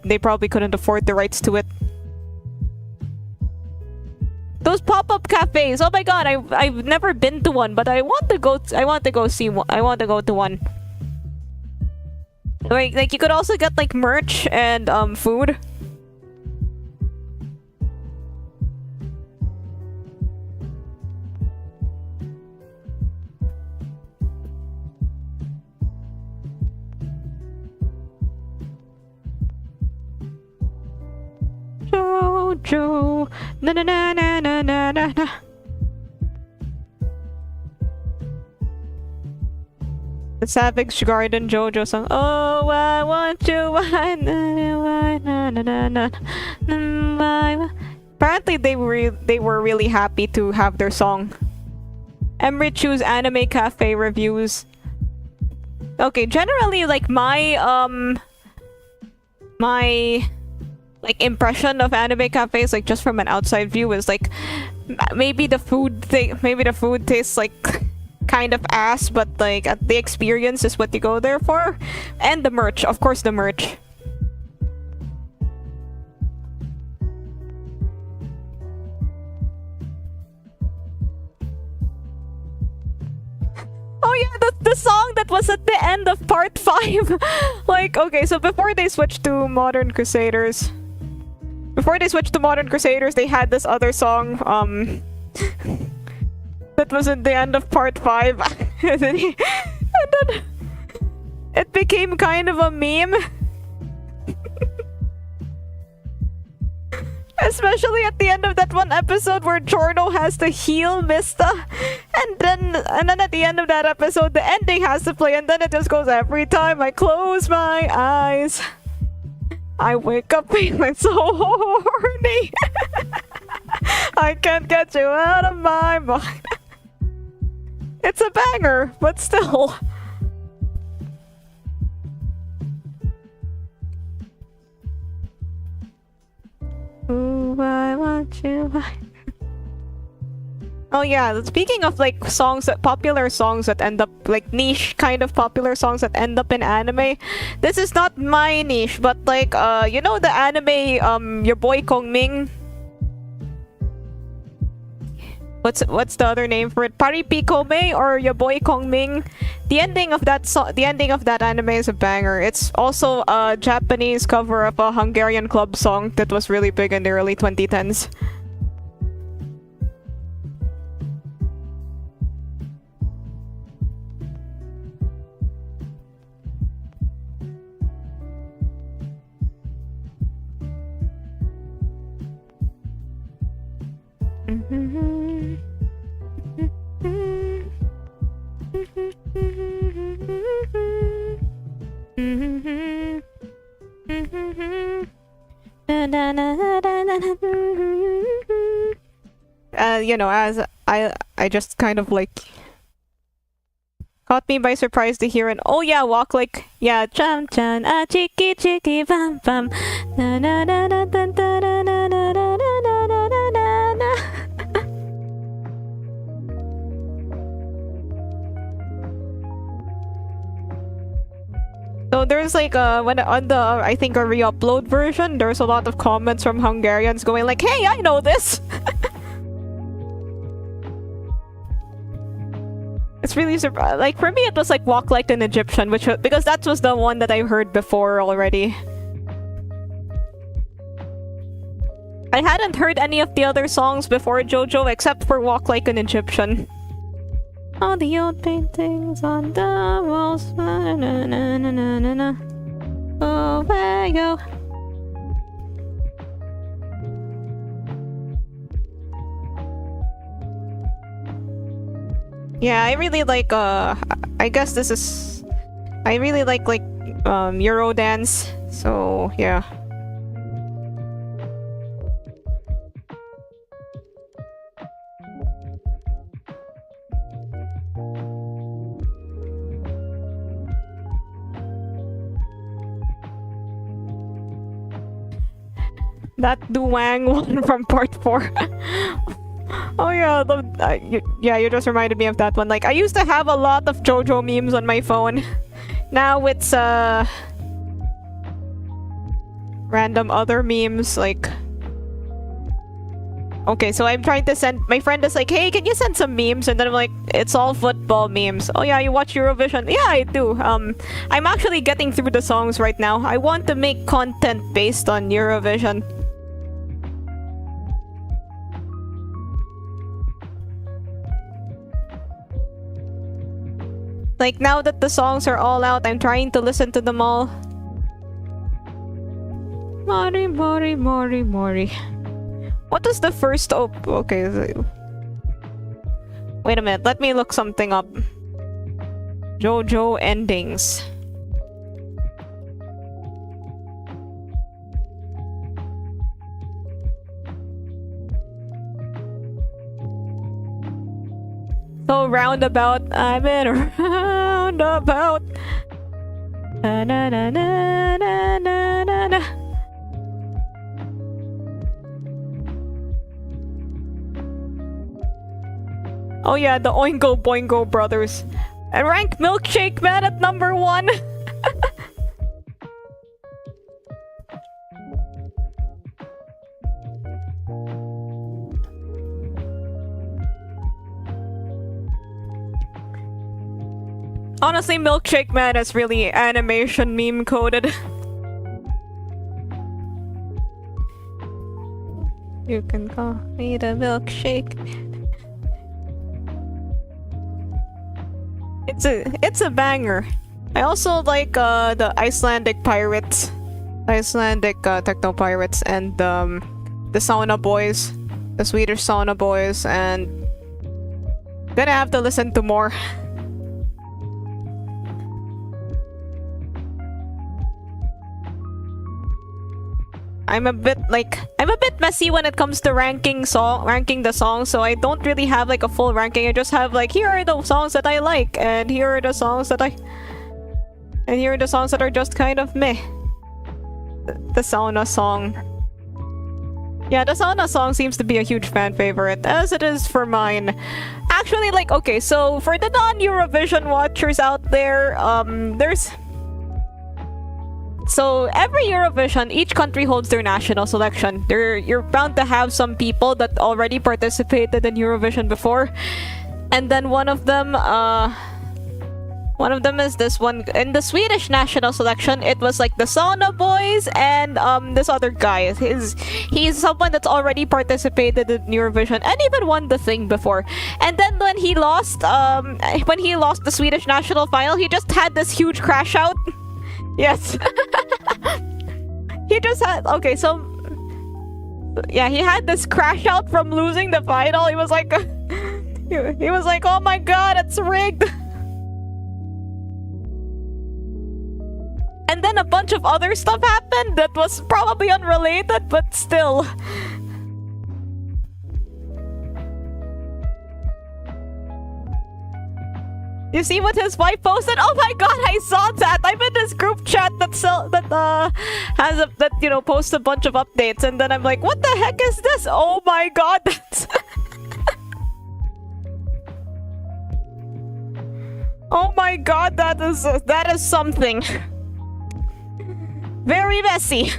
they probably couldn't afford the rights to it. Those pop-up cafes. Oh my god, I've never been to one, but I want to go see one. I want to go to one. Like you could also get like merch and food. JoJo, na na na na na na na na. The Savage Garden JoJo song. Oh, I want you. Apparently, they were really happy to have their song. Emery choose anime cafe reviews. Okay, generally, like my like impression of anime cafes, like just from an outside view, is like maybe the food tastes like kind of ass, but like the experience is what you go there for. And the merch, of course, the merch. Oh yeah, the song that was at the end of part 5. Like, okay, so before they switched to Modern Crusaders, they had this other song, that was at the end of part 5. and then it became kind of a meme. Especially at the end of that one episode where Giorno has to heal Mista. And then at the end of that episode, the ending has to play, and then it just goes, every time I close my eyes, I wake up feeling so horny. I can't get you out of my mind. It's a banger, but still. Ooh, I want you. Oh yeah, speaking of like popular songs that end up like niche kind of popular songs that end up in anime, this is not my niche, but like you know the anime Your Boy Kongming. What's the other name for it? Paripikome or Your Boy Kongming. The ending of that anime is a banger. It's also a Japanese cover of a Hungarian club song that was really big in the early 2010s. You know, as I just kind of like caught me by surprise to hear it. Oh yeah, walk like, yeah, cham chan ah chiki chiki bam bam na na na na na na na na na na na na. So there's like when on the I think a re-upload version, there's a lot of comments from Hungarians going like, "Hey, I know this." It's really like for me it was like Walk Like an Egyptian, because that was the one that I heard before already. I hadn't heard any of the other songs before JoJo except for Walk Like an Egyptian. All the old paintings on the walls. Na, na, na, na, na, na. Where you? Yeah, I really like I guess this is I really like Eurodance. So, yeah. That Duwang one from part 4. Oh yeah, yeah, you just reminded me of that one. Like, I used to have a lot of JoJo memes on my phone. Now it's random other memes, like... Okay, so I'm trying to send... My friend is like, hey, can you send some memes? And then I'm like, it's all football memes. Oh yeah, you watch Eurovision? Yeah, I do. I'm actually getting through the songs right now. I want to make content based on Eurovision. Like, now that the songs are all out, I'm trying to listen to them all. Mori, Mori, Mori, Mori. What is the first okay. Wait a minute, let me look something up. JoJo endings. So roundabout, I'm in a roundabout. Na na na na na na na na. Oh yeah, the Oingo Boingo brothers. I rank Milkshake Man at number 1. Honestly, Milkshake Man is really animation meme coded. You can call me the milkshake. It's a banger. I also like the Icelandic pirates, Icelandic techno pirates, and the sauna boys, the Swedish sauna boys, and gonna have to listen to more. I'm a bit messy when it comes to ranking the songs, so I don't really have like a full ranking. I just have like, here are the songs that I like, and here are the songs that are just kind of meh. The sauna song. Yeah, the sauna song seems to be a huge fan favorite, as it is for mine. Actually, like, okay, so for the non-Eurovision watchers out there, So every Eurovision, each country holds their national selection. You're bound to have some people that already participated in Eurovision before, and then one of them is this one. In the Swedish national selection, it was like the Sauna Boys and this other guy. He's someone that's already participated in Eurovision and even won the thing before. And then when he lost the Swedish national final, he just had this huge crash out. Yes. He just had... Okay, so... Yeah, he had this crash out from losing the final. He was like... he was like, oh my god, it's rigged. And then a bunch of other stuff happened that was probably unrelated, but still... You see what his wife posted? Oh my god, I saw that! I'm in this group chat that posts a bunch of updates, and then I'm like, what the heck is this? Oh my god, that's... Oh my god, that is something. Very messy.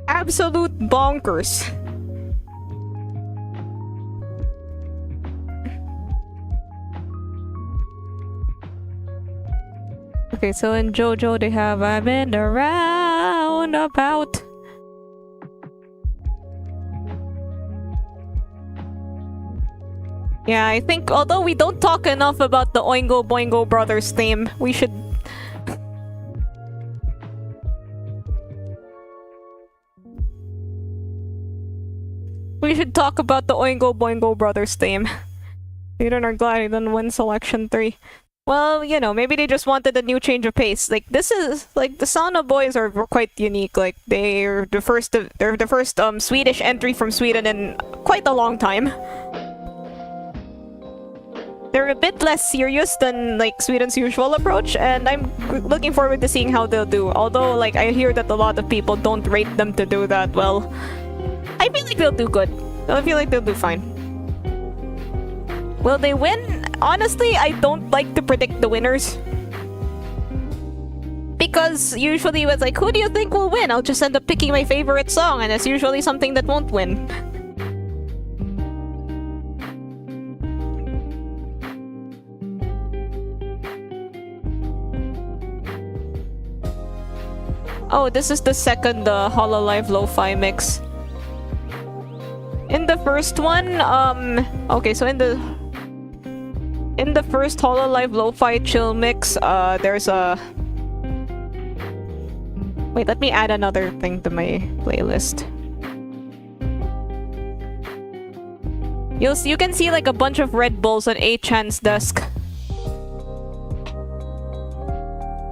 Absolute bonkers. Okay, so in JoJo they have I've been around about. Yeah, I think although we don't talk enough about the Oingo Boingo Brothers theme, we should... We should talk about the Oingo Boingo Brothers theme. Eden or Glidden win selection 3. Well, you know, maybe they just wanted a new change of pace. Like, this is... Like, the Sauna Boys are quite unique. Like, they're the first Swedish entry from Sweden in quite a long time. They're a bit less serious than, like, Sweden's usual approach, and I'm looking forward to seeing how they'll do. Although, like, I hear that a lot of people don't rate them to do that well. I feel like they'll do good. I feel like they'll do fine. Will they win? Honestly, I don't like to predict the winners. Because usually it's like, who do you think will win? I'll just end up picking my favorite song, and it's usually something that won't win. Oh, this is the second Hololive Lo-Fi mix. In the first one, okay, so in the first Hololive Lo-Fi chill mix, there's a... Wait, let me add another thing to my playlist. You can see like a bunch of Red Bulls on 8chan's desk.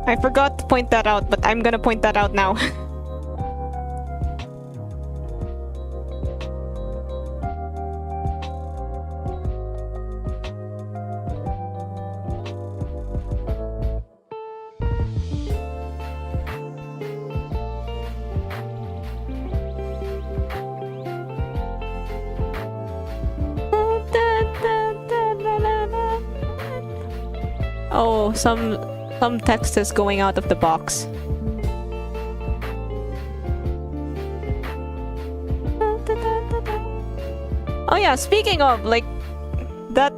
I forgot to point that out, but I'm gonna point that out now. Oh, some text is going out of the box. Oh yeah, speaking of, like, that,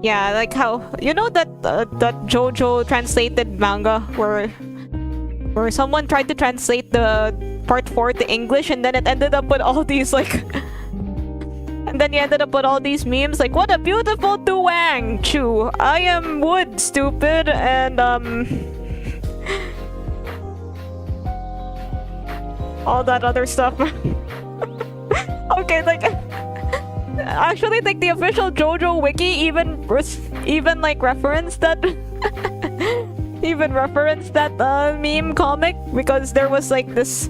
yeah, like how... You know that, that JoJo translated manga where someone tried to translate the part 4 to English and then it ended up with all these, like... And then you ended up with all these memes like, what a beautiful duang, Chu. I am wood, stupid, and all that other stuff. Okay, like, actually, like, the official JoJo wiki even like referenced that meme comic, because there was like this...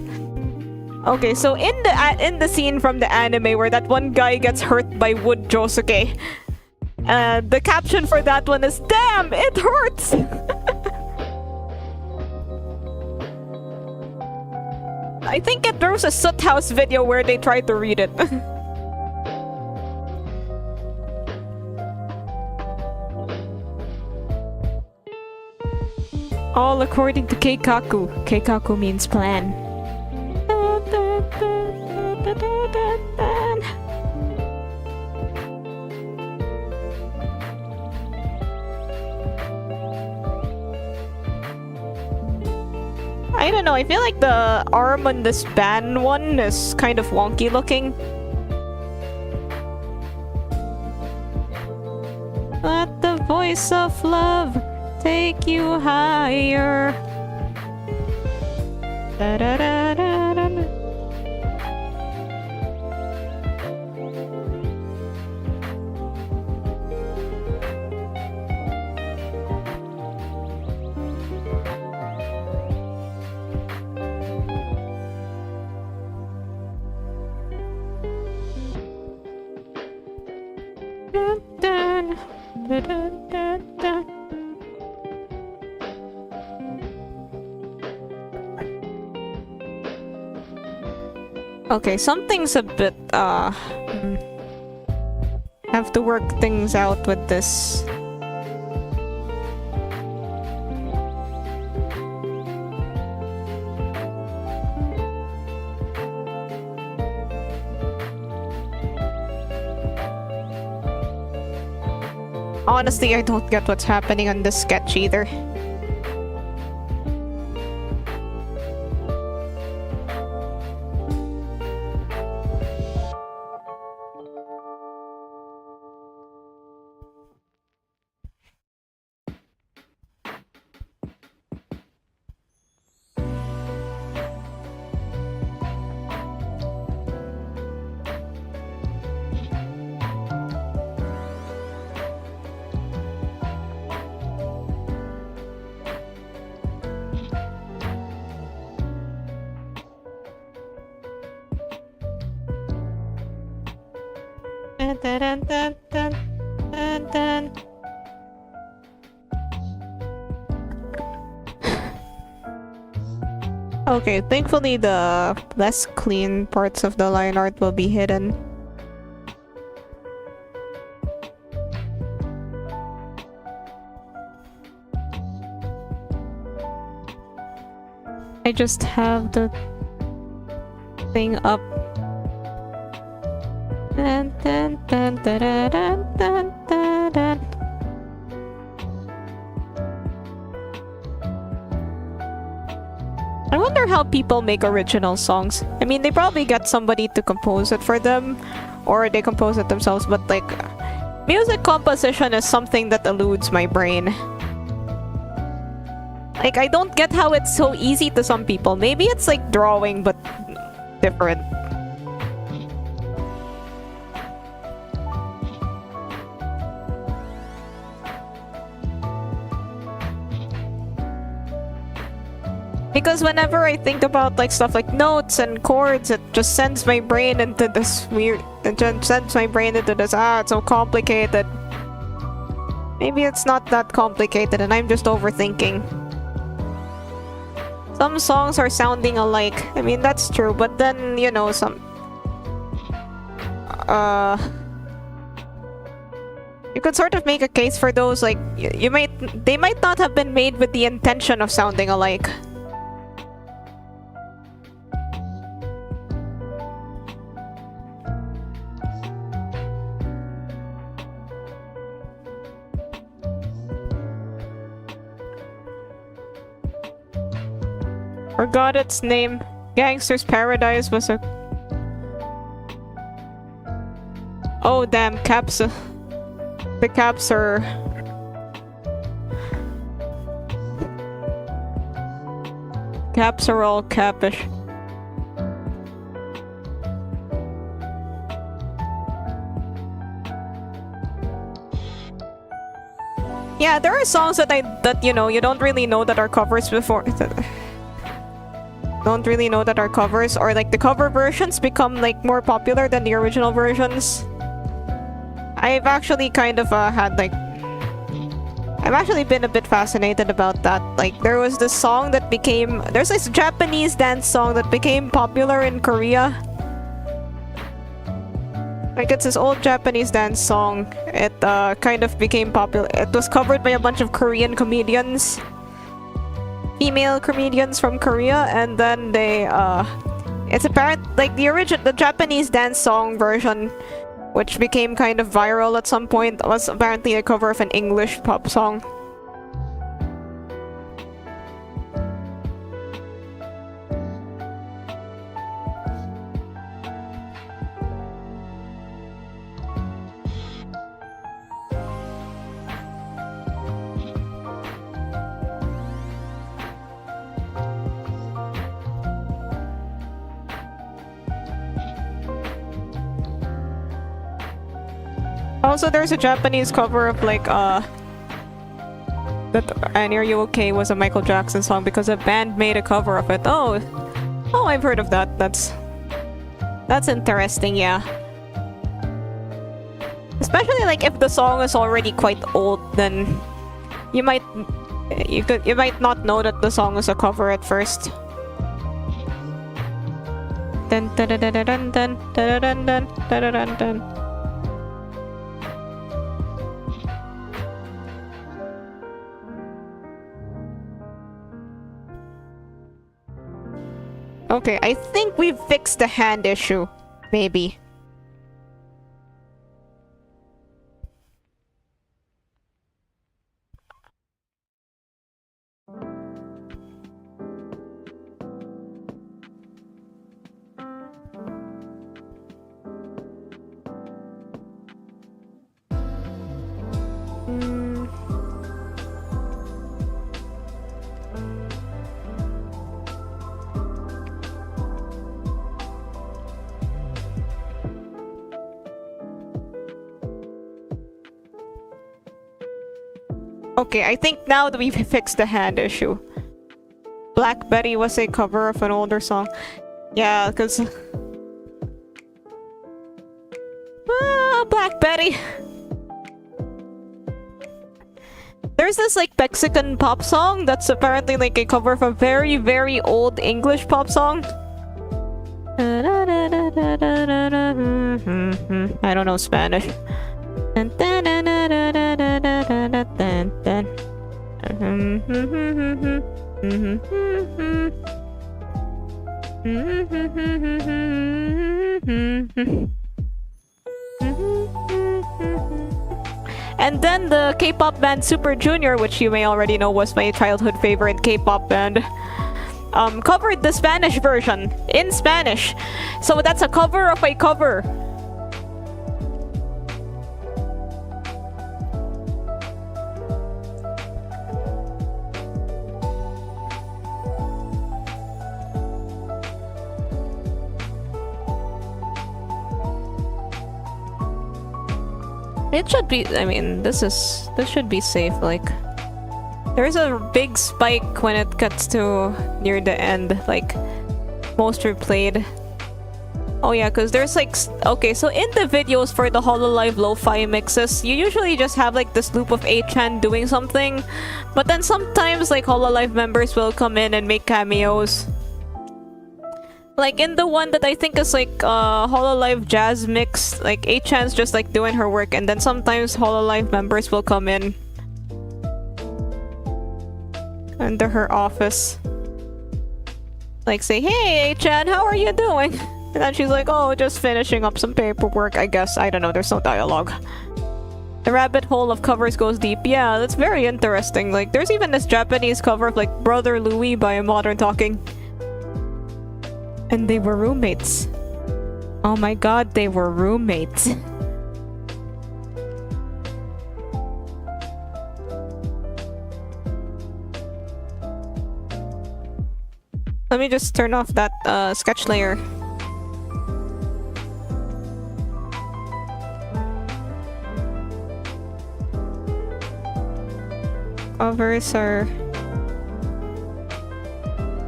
Okay, so in the scene from the anime where that one guy gets hurt by wood Josuke, the caption for that one is, "Damn, it hurts!" I think there was a Soot House video where they tried to read it. All according to Keikaku. Keikaku means plan. I don't know, I feel like the arm on this band one is kind of wonky looking. Let the voice of love take you higher. Da -da -da -da -da. Okay, something's a bit, have to work things out with this. Honestly, I don't get what's happening on this sketch either. Okay, thankfully the less clean parts of the line art will be hidden. I just have the thing up. Dun, dun, dun, dun, dun, dun, dun, dun. I wonder how people make original songs. I mean, they probably get somebody to compose it for them, or they compose it themselves, but like, music composition is something that eludes my brain. Like, I don't get how it's so easy to some people. Maybe it's like drawing, but different. Because whenever I think about like stuff like notes and chords, it just sends my brain into this weird... It just sends my brain into this, it's so complicated. Maybe it's not that complicated and I'm just overthinking. Some songs are sounding alike. I mean, that's true, but then, you know, some... You could sort of make a case for those, like, they might not have been made with the intention of sounding alike. Forgot its name. Gangster's Paradise was a... Oh damn, caps. The caps are... Caps are all capish. Yeah, there are songs that you know, you don't really know that are covers before. Don't really know that are covers, or like the cover versions become like more popular than the original versions. I've actually kind of had like... I've actually been a bit fascinated about that. Like, there was this song that became... There's this Japanese dance song that became popular in Korea. Like, it's this old Japanese dance song. It kind of became popular. It was covered by a bunch of Korean comedians. Female comedians from Korea, and then they it's apparent like the Japanese dance song version, which became kind of viral at some point, was apparently a cover of an English pop song. Also, there's a Japanese cover of like that Are You Okay was a Michael Jackson song because a band made a cover of it. Oh, I've heard of that. That's interesting, yeah. Especially like if the song is already quite old, then you might not know that the song is a cover at first. Dun dun dun dun dun dun dun dun dun dun dun dun. Okay, I think we've fixed the hand issue. Maybe. Okay, I think now that we've fixed the hand issue. Black Betty was a cover of an older song. Yeah, because... Black everybody. There's this like Mexican pop song that's apparently like a cover of a very, very old English pop song. I don't know Spanish. And then the K-pop band Super Junior, which you may already know was my childhood favorite K-pop band, covered the Spanish version in Spanish. So that's a cover of a cover. It should be, I mean, this should be safe, like, there's a big spike when it gets to near the end, like, most replayed. Oh yeah, because there's like, okay, so in the videos for the Hololive lo-fi mixes, you usually just have like this loop of 8chan doing something, but then sometimes like Hololive members will come in and make cameos. Like in the one that I think is like Hololive Jazz Mix, like 8chan's just like doing her work, and then sometimes Hololive members will come in under her office. Like say, "Hey 8chan, how are you doing?" And then she's like, "Oh, just finishing up some paperwork, I guess." I don't know, there's no dialogue. The rabbit hole of covers goes deep. Yeah, that's very interesting. Like there's even this Japanese cover of like Brother Louie by Modern Talking. And they were roommates. Oh my god, they were roommates. Let me just turn off that sketch layer. Covers are...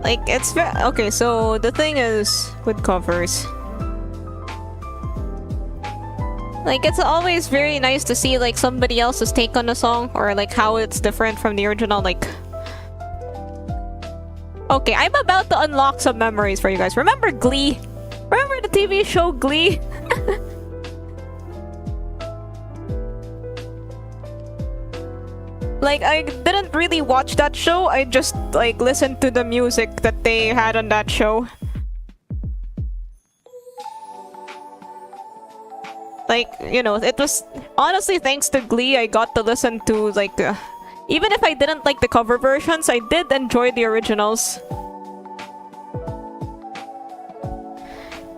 like, it's very... okay, so the thing is with covers, like, it's always very nice to see like somebody else's take on the song, or like how it's different from the original. Like, okay, I'm about to unlock some memories for you guys. Remember Glee? Remember the TV show Glee? Like, I didn't really watch that show, I just, like, listened to the music that they had on that show. Like, you know, it was... honestly, thanks to Glee, I got to listen to, like, even if I didn't like the cover versions, I did enjoy the originals.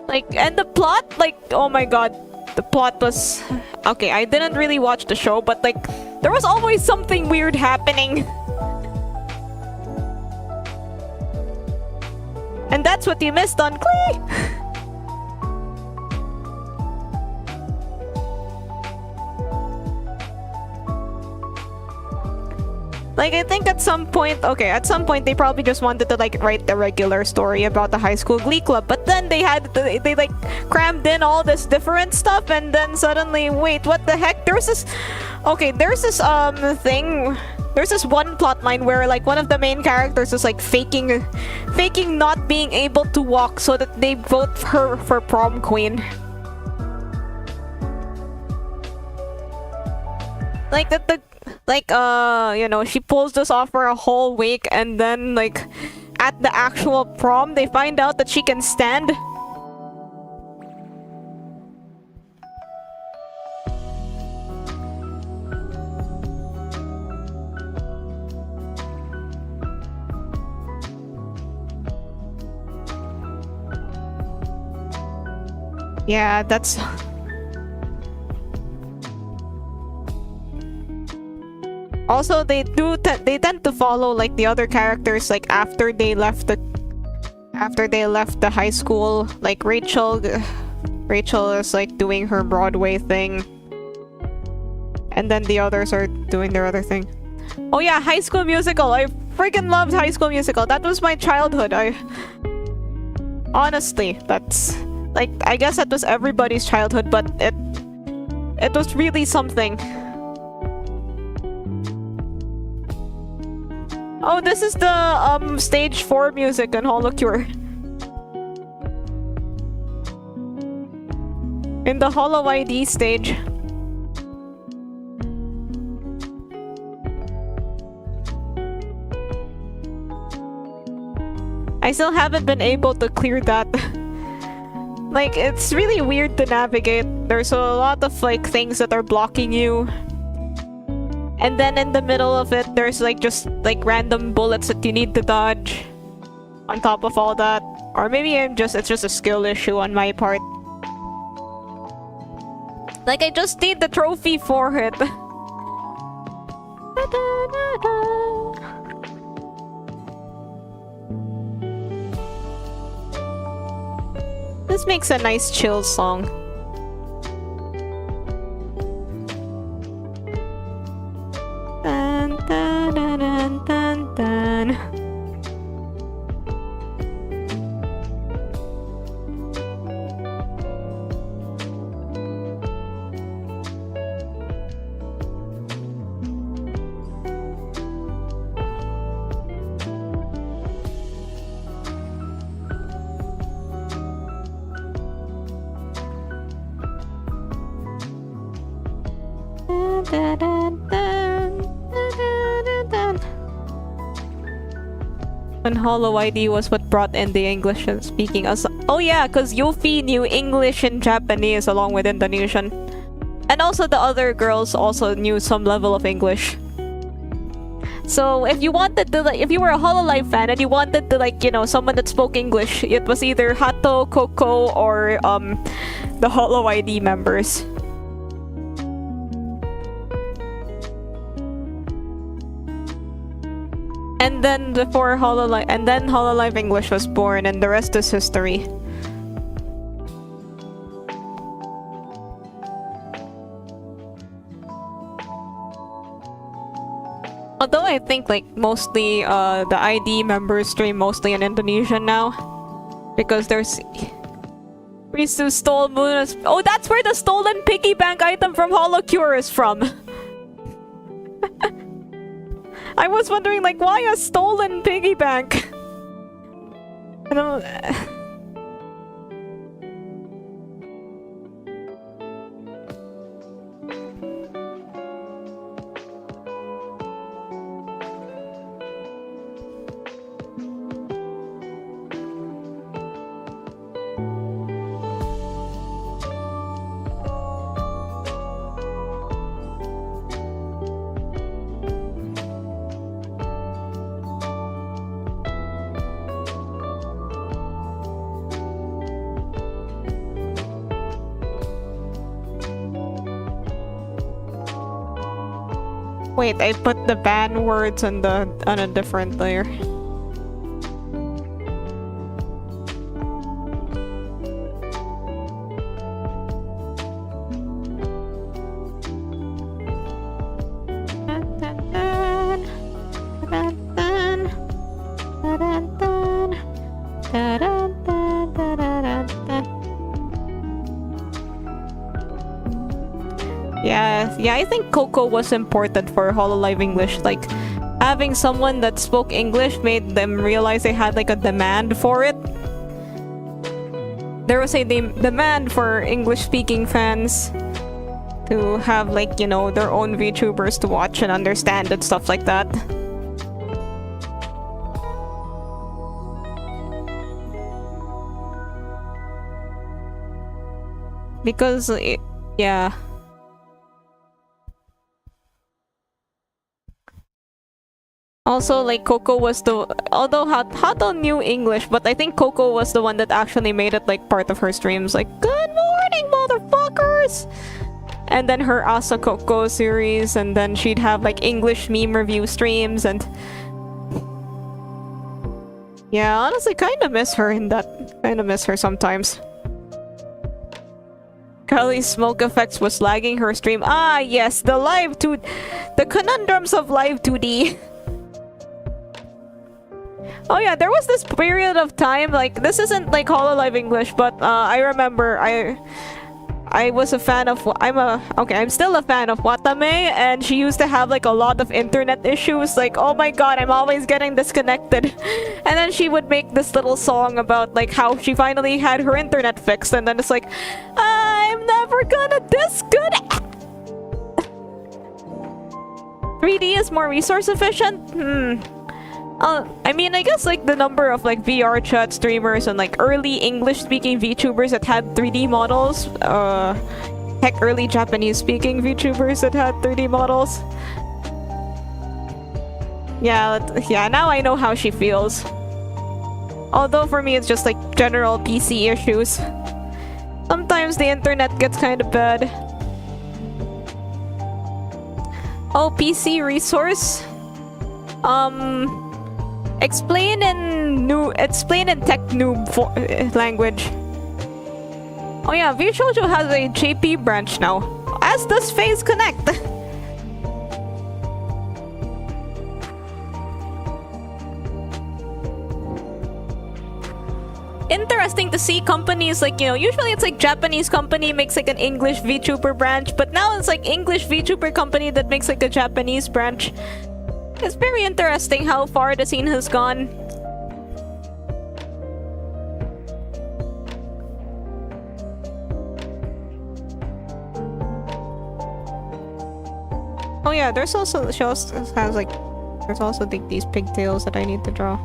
Like, and the plot, like, oh my god, the plot was... okay, I didn't really watch the show, but, like, there was always something weird happening. And that's what you missed on Glee! Like, I think at some point, okay, at some point they probably just wanted to like write the regular story about the high school glee club, but then they had to, they like crammed in all this different stuff, and then suddenly, wait, what the heck? There's this, okay, there's this thing, there's this one plot line where like one of the main characters is like faking not being able to walk so that they vote her for prom queen. Like that the like, you know, she pulls this off for a whole week, and then, like, at the actual prom, they find out that she can stand. Yeah, that's... also, they tend to follow like the other characters, like after they left the high school. Like Rachel is like doing her Broadway thing, and then the others are doing their other thing. Oh yeah, High School Musical. I freaking loved High School Musical. That was my childhood. honestly, that's like, I guess that was everybody's childhood, but It was really something. Oh, this is the stage 4 music on Holocure. In the Holo ID stage. I still haven't been able to clear that. Like, it's really weird to navigate. There's a lot of like things that are blocking you. And then in the middle of it, there's like just like random bullets that you need to dodge. On top of all that. Or maybe it's just a skill issue on my part. Like, I just need the trophy for it. This makes a nice chill song. Dun, dun, dun, dun, dun, dun. When Holo ID was what brought in the English speaking us. Oh yeah, because Yuffie knew English and Japanese along with Indonesian. And also the other girls also knew some level of English. So if you wanted to, like, if you were a Hololive fan and you wanted to, like, you know, someone that spoke English, it was either Hato, Coco, or the Holo ID members. And then before Hololive, and then Hololive English was born, and the rest is history. Although I think like mostly the ID members stream mostly in Indonesian now, because there's Risu stole Muna's. Oh, that's where the stolen piggy bank item from Holocure is from. I was wondering, like, why a stolen piggy bank? I don't... Wait, I put the ban words on a different layer. Yeah, I think Coco was important for Hololive English. Like, having someone that spoke English made them realize they had like a demand for it. There was a demand for English-speaking fans to have, like, you know, their own VTubers to watch and understand and stuff like that. Because, yeah. Also, like, Coco was the... Although Hato knew English, but I think Coco was the one that actually made it, like, part of her streams. Like, good morning, motherfuckers! And then her Asa Coco series, and then she'd have, like, English meme review streams, and... Yeah, honestly, kinda miss her in that. Kinda miss her sometimes. Kali's smoke effects was lagging her stream. Ah, yes, the conundrums of live 2D. Oh yeah, there was this period of time, like, this isn't like Hololive English, but I remember I I was a fan of I'm still a fan of Watame, and she used to have like a lot of internet issues, like, oh my god, I'm always getting disconnected. And then she would make this little song about like how she finally had her internet fixed, and then it's like, I'm never gonna disconnect. 3D is more resource efficient? I mean, I guess like the number of like VR chat streamers and like early English speaking VTubers that had 3D models, heck, early Japanese speaking VTubers that had 3D models. Yeah, now I know how she feels. Although for me it's just like general PC issues. Sometimes the internet gets kind of bad. Oh, PC resource? Explain in tech noob language. Oh yeah, VShojo has a JP branch now, as does Phase Connect. Interesting to see companies like, you know, usually it's like Japanese company makes like an English VTuber branch, but now it's like English VTuber company that makes like a Japanese branch. It's very interesting how far the scene has gone. Oh yeah, there's also, she also has like, there's also like these pigtails that I need to draw.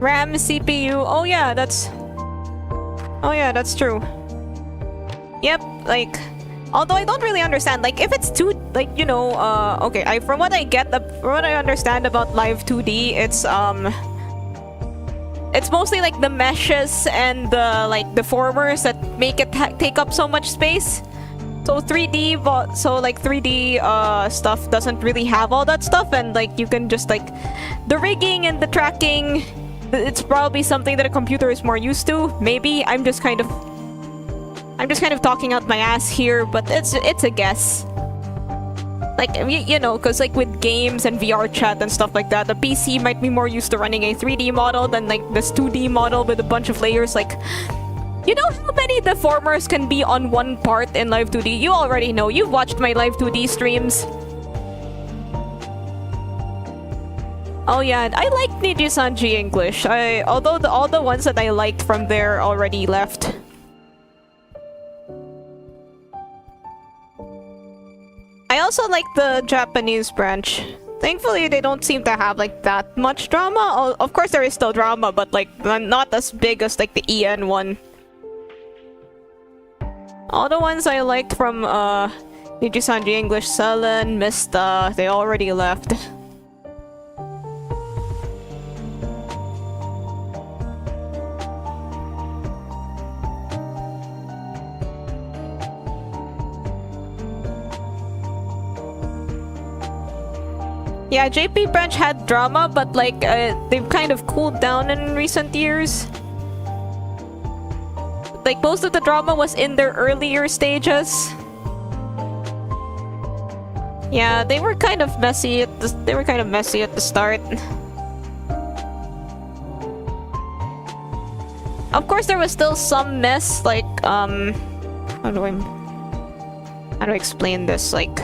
RAM, CPU. Oh yeah, that's true. Yep, like, although I don't really understand, like, if it's too, like, you know, okay, from what I understand about live 2D, it's mostly like the meshes and the like the formers that make it take up so much space. So 3D stuff doesn't really have all that stuff, and like you can just like the rigging and the tracking. It's probably something that a computer is more used to. Maybe I'm just kind of talking out my ass here, but it's a guess. Like, you know, because like with games and VR chat and stuff like that, the PC might be more used to running a 3D model than like this 2D model with a bunch of layers. Like, you know how many deformers can be on one part in Live 2D? You already know. You've watched my Live 2D streams. Oh yeah, I like Niji-sanji English. Although all the ones that I liked from there already left. I also like the Japanese branch. Thankfully, they don't seem to have like that much drama. Of course, there is still drama, but like not as big as like the EN one. All the ones I liked from Niji-sanji English, Selen, Mista, they already left. Yeah, JP branch had drama, but like they've kind of cooled down in recent years. Like most of the drama was in their earlier stages. Yeah, they were kind of messy at the start. Of course, there was still some mess. Like how do I explain this? Like.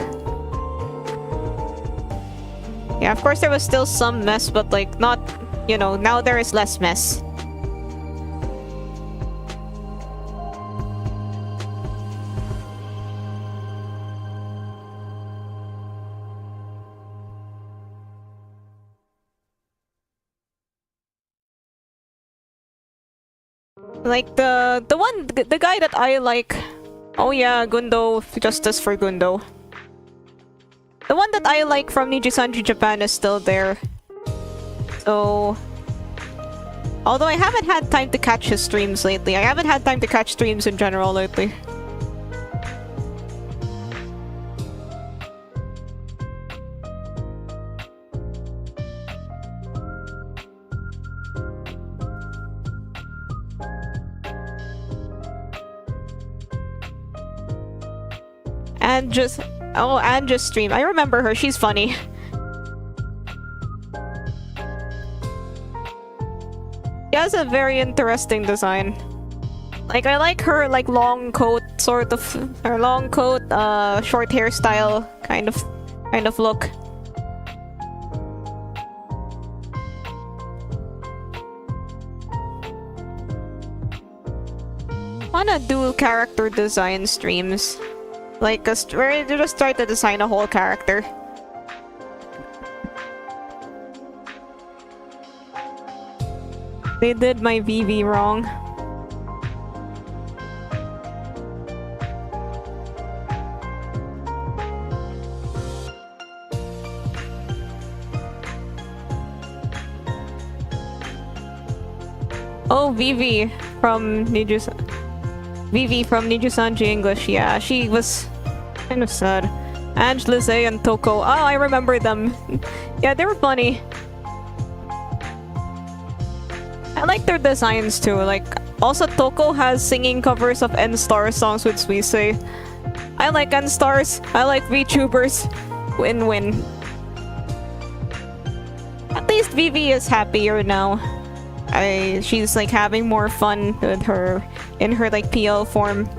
Yeah, of course there was still some mess, but like not, you know, now there is less mess. Like the guy that I like. Oh yeah, Gundo, justice for Gundo. The one that I like from Niji-sanji Japan is still there. So, although I haven't had time to catch his streams lately. I haven't had time to catch streams in general lately. And just Oh, Anja's stream. I remember her. She's funny. She has a very interesting design. Like, I like her, like, long coat, sort of, her long coat, short hairstyle, kind of look. Wanna do character design streams. Like, where you just try to design a whole character. They did my VV wrong. Oh, Vivi from Nijusanji English. Yeah, she was kind of sad. Ange, Lizzie, and Toko. Oh, I remember them. Yeah, they were funny. I like their designs too. Like, also Toko has singing covers of N-Star songs with Suisei. I like N-Stars. I like VTubers. Win-win. At least Vivi is happier now. She's like having more fun with her in her like PL form.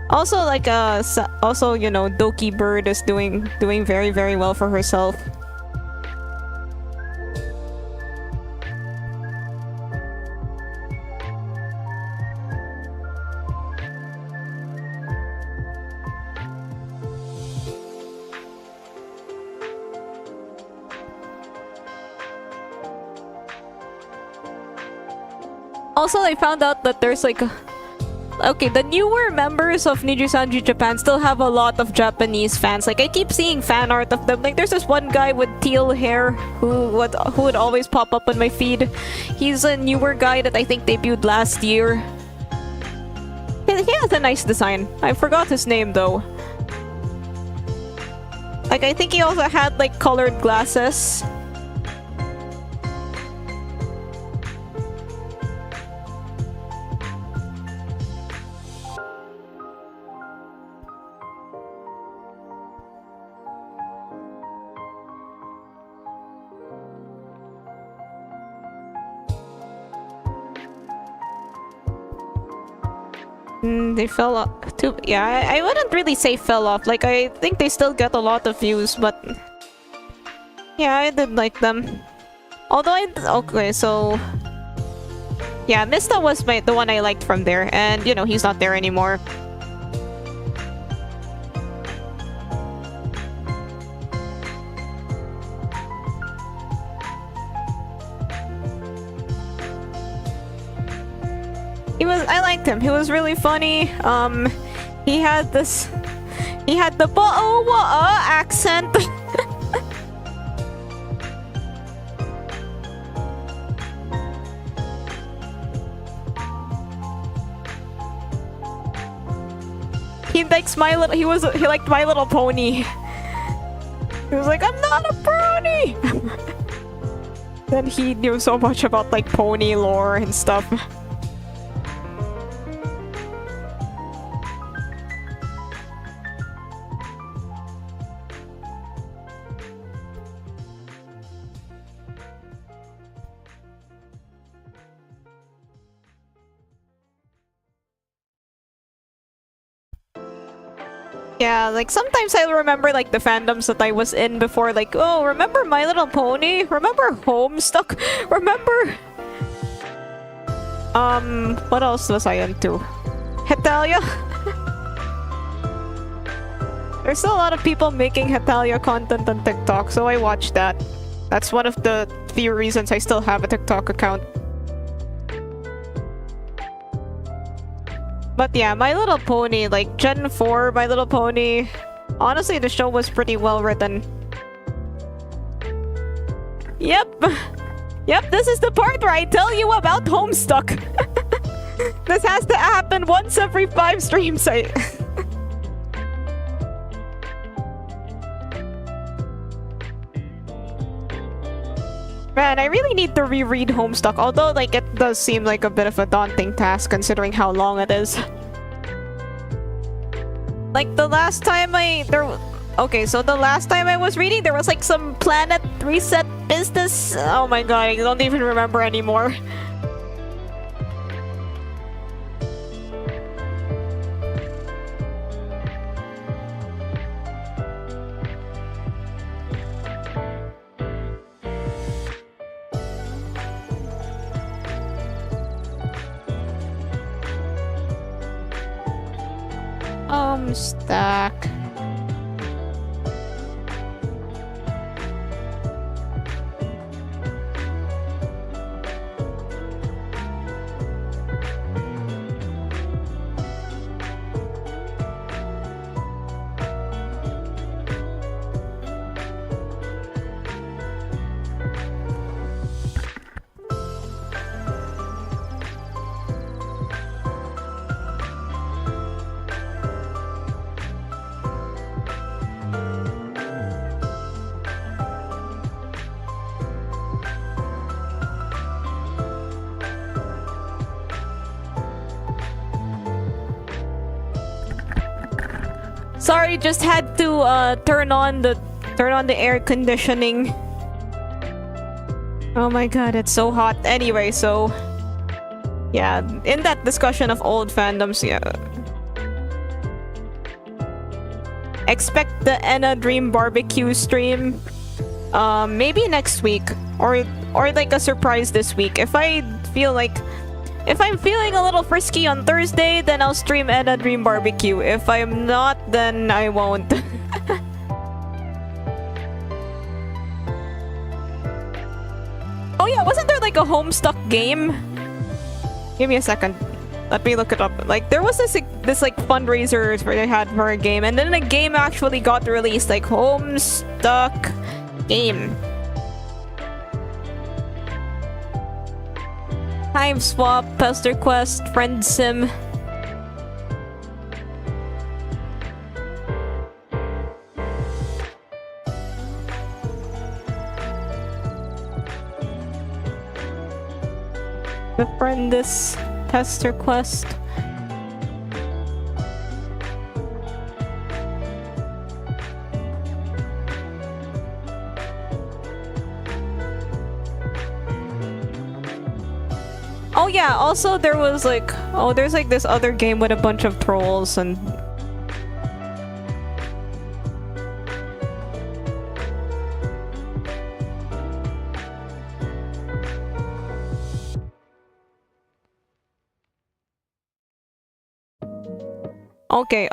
Also like also, you know, Doki Bird is doing very, very well for herself. Also, I found out that there's like okay, the newer members of Nijusanji Japan still have a lot of Japanese fans. Like, I keep seeing fan art of them. Like, there's this one guy with teal hair who would always pop up on my feed. He's a newer guy that I think debuted last year. He has a nice design. I forgot his name though. Like, I think he also had like colored glasses. They fell off too. Yeah, I wouldn't really say fell off. Like, I think they still get a lot of views, but yeah, I did like them. Although okay, so yeah, Mista was the one I liked from there, and you know, he's not there anymore. I liked him. He was really funny. He had the accent. He likes he liked My Little Pony. He was like, I'm not a pony. Then he knew so much about like pony lore and stuff. Yeah, like sometimes I remember like the fandoms that I was in before, like, oh, remember My Little Pony? Remember Homestuck? Remember what else was I into? Hetalia? There's still a lot of people making Hetalia content on TikTok, so I watched that. That's one of the few reasons I still have a TikTok account. But yeah, My Little Pony, like Gen 4, My Little Pony. Honestly, the show was pretty well written. Yep. Yep, this is the part where I tell you about Homestuck. This has to happen once every 5 streams. Man, I really need to reread Homestuck, although like it does seem like a bit of a daunting task considering how long it is. Like the last time okay, so the last time I was reading, there was like some planet reset business. Oh my god, I don't even remember anymore. Stack. Sorry, just had to turn on the air conditioning. Oh my god, it's so hot. Anyway, so yeah, in that discussion of old fandoms, yeah. Expect the Enna Dream barbecue stream maybe next week or like a surprise this week. If I'm feeling a little frisky on Thursday, then I'll stream Enna Dream Barbecue. If I'm not, then I won't. Oh yeah, wasn't there like a Homestuck game? Give me a second. Let me look it up. Like there was this like fundraiser where they had for a game, and then the game actually got released, like Homestuck game. Time Swap, Pester Quest, Friend Sim. Befriend this Pester Quest. Oh yeah, also there was like, oh, there's like this other game with a bunch of trolls and... Okay,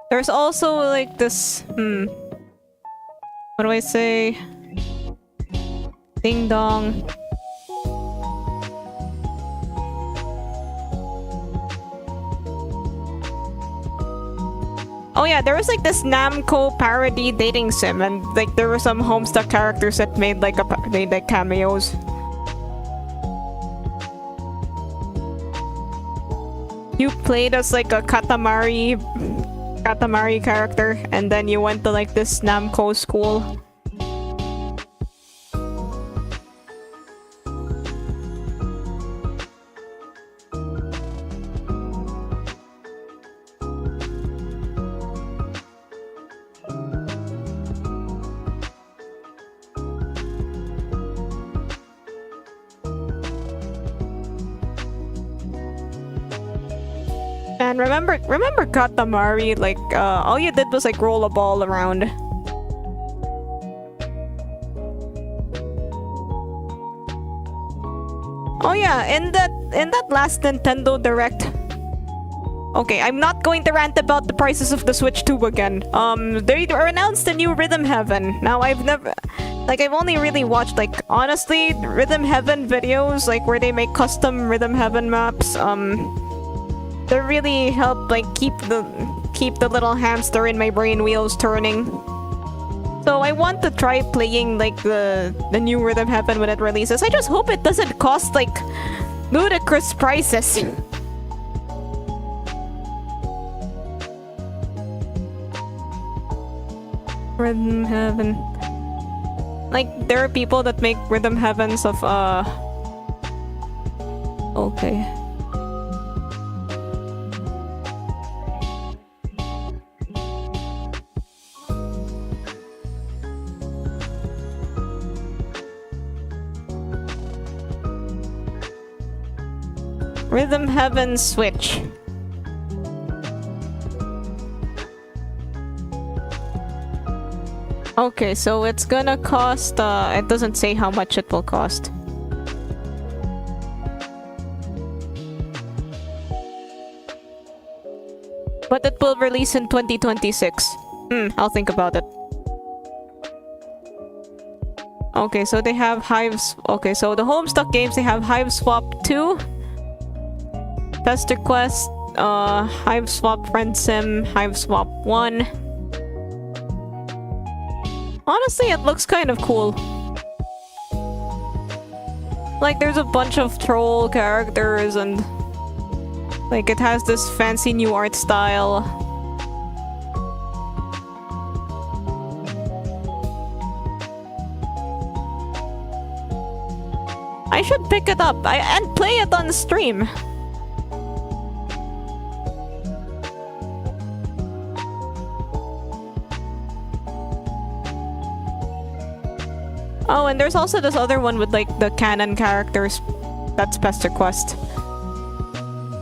there's also like this, what do I say? Ding dong. Oh yeah, there was like this Namco parody dating sim, and like there were some Homestuck characters that made like cameos. You played as like a Katamari character, and then you went to like this Namco school. And remember Katamari, like all you did was like roll a ball around. Oh yeah, in that last Nintendo Direct. Okay, I'm not going to rant about the prices of the Switch 2 again. They announced a new Rhythm Heaven. Now I've only really watched like honestly Rhythm Heaven videos, like where they make custom Rhythm Heaven maps. They really help like keep the little hamster in my brain wheels turning. So I want to try playing like the new Rhythm Heaven when it releases. I just hope it doesn't cost like ludicrous prices. Rhythm Heaven. Like there are people that make Rhythm Heavens of okay. Rhythm Heaven Switch. Okay, so it's gonna cost, it doesn't say how much it will cost. But it will release in 2026. I'll think about it. Okay, so they have Hives. Okay, so the Homestuck games, they have Hive Swap 2, Pester Quest, Hive Swap Friend Sim, Hive Swap 1. Honestly, it looks kind of cool. Like, there's a bunch of troll characters and... like, it has this fancy new art style. I should pick it up and play it on stream. Oh, and there's also this other one with like the canon characters. That's Pester Quest.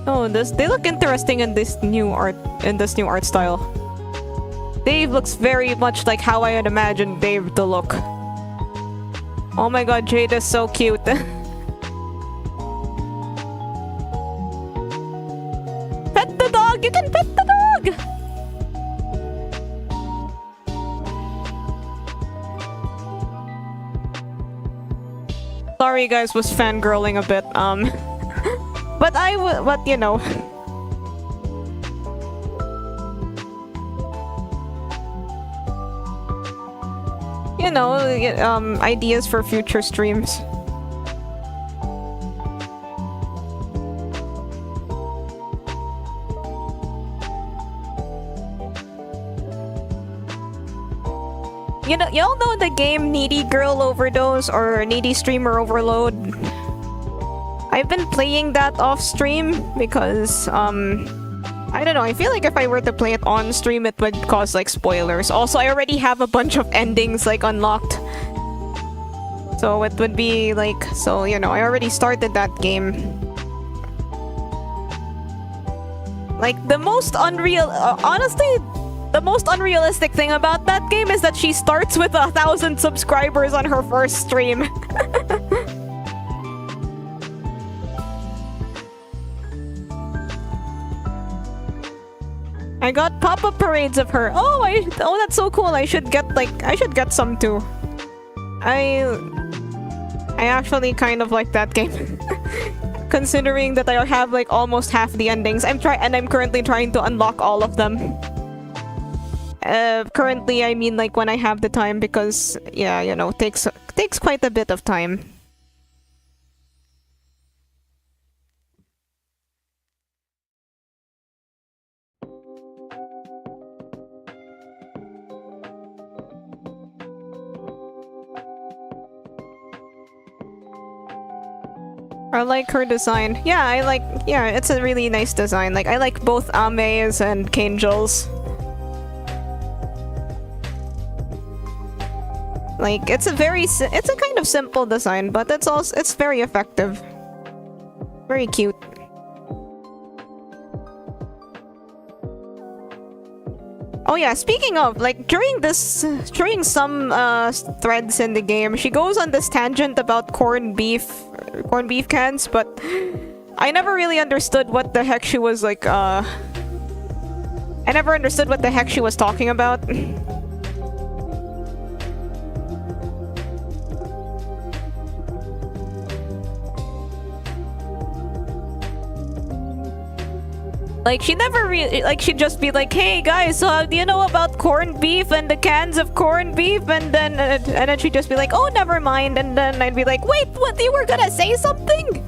Oh, they look interesting in this new art style. Dave looks very much like how I had imagined Dave to look. Oh my god, Jade is so cute. Pet the dog! You can pet the dog! Sorry, guys, was fangirling a bit. But you know. You know, ideas for future streams. You know, y'all know the game Needy Girl Overdose or Needy Streamer Overload? I've been playing that off stream because, I don't know, I feel like if I were to play it on stream, it would cause, like, spoilers. Also, I already have a bunch of endings, like, unlocked. So it would be, like, so, you know, I already started that game. Like, the most honestly, the most unrealistic thing about that game is that she starts with 1,000 subscribers on her first stream. I got pop-up parades of her. Oh, that's so cool. I should get some too. I actually kind of like that game. Considering that I have like almost half the endings. I'm currently trying to unlock all of them. Currently, I mean like when I have the time because yeah, you know, takes quite a bit of time. I like her design. Yeah, it's a really nice design. Like, I like both Ames and Kangels. Like, it's a kind of simple design, but it's very effective. Very cute. Oh yeah, speaking of, like, during some threads in the game, she goes on this tangent about corned beef cans, but I never really understood what the heck she was like, I never understood what the heck she was talking about. Like, she never really, like, she'd just be like, hey guys, do you know about corned beef and the cans of corned beef? And then she'd just be like, oh, never mind. And then I'd be like, wait, what, you were gonna say something?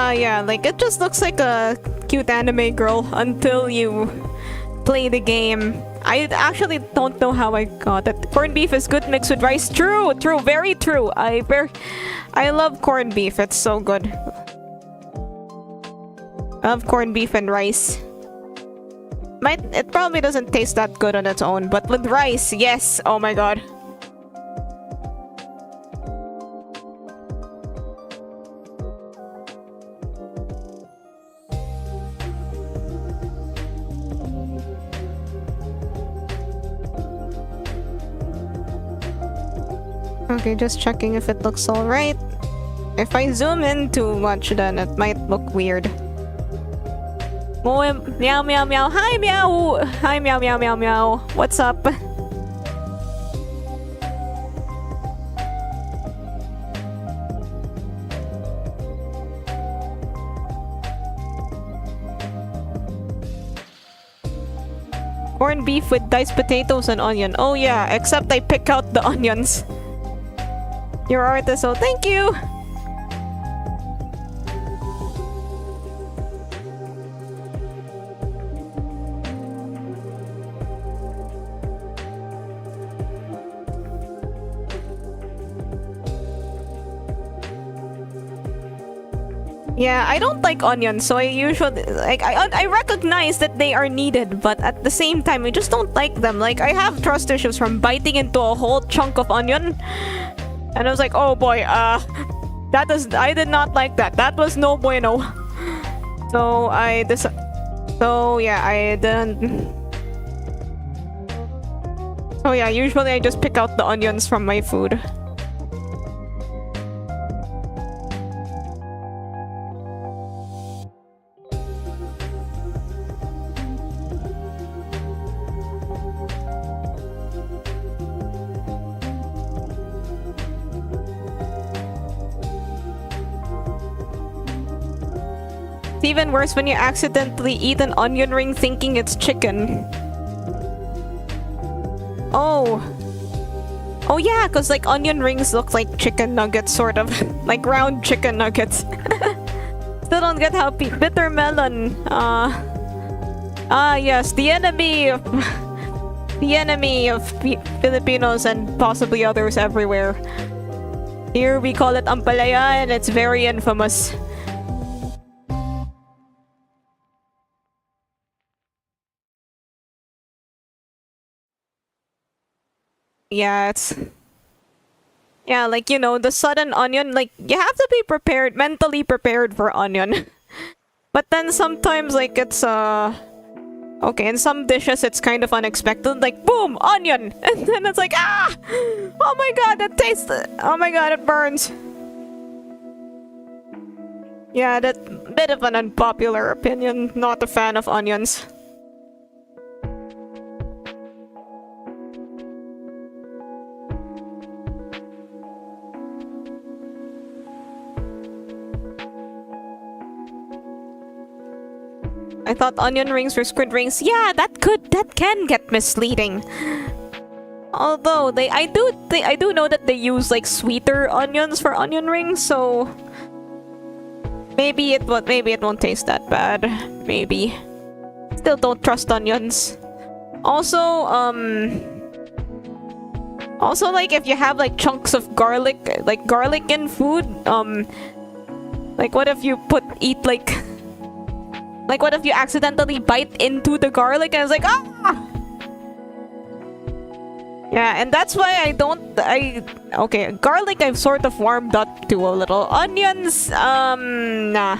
Yeah, like, it just looks like a cute anime girl until you play the game. I actually don't know how I got it. Corned beef is good mixed with rice. True, true, very true. I love corned beef. It's so good. I love corned beef and rice. It probably doesn't taste that good on its own, but with rice, yes. Oh my god. Okay, just checking if it looks alright. If I zoom in too much, then it might look weird. Meow meow meow. Hi meow. Hi meow meow meow meow. What's up? Corned beef with diced potatoes and onion. Oh yeah, except I pick out the onions. Your artist, so thank you! Yeah, I don't like onions, so I usually like I recognize that they are needed, but at the same time I just don't like them. Like I have trust issues from biting into a whole chunk of onion. And I was like, oh boy, I did not like that. That was no bueno. So yeah, I didn't. Oh yeah, usually I just pick out the onions from my food. It's even worse when you accidentally eat an onion ring thinking it's chicken. Oh. Oh yeah, because like onion rings look like chicken nuggets, sort of. Like round chicken nuggets. Still don't get how bitter melon. Yes, the enemy of Filipinos and possibly others everywhere. Here we call it ampalaya and it's very infamous. Yeah, like, you know, the sudden onion, like, you have to be prepared, mentally prepared for onion. But then sometimes, like, it's, okay, in some dishes, it's kind of unexpected, like, boom, onion! And then it's like, ah! Oh my god, it tastes, oh my god, it burns. Yeah, that's a bit of an unpopular opinion, not a fan of onions. I thought onion rings were squid rings. Yeah, that can get misleading. Although I do know that they use like sweeter onions for onion rings, so maybe it won't taste that bad. Maybe. Still don't trust onions. Also, like if you have like chunks of garlic, like garlic in food, like what if you eat like what if you accidentally bite into the garlic and it's like, ah! Yeah, and that's why okay, garlic I've sort of warmed up to a little. Onions, nah.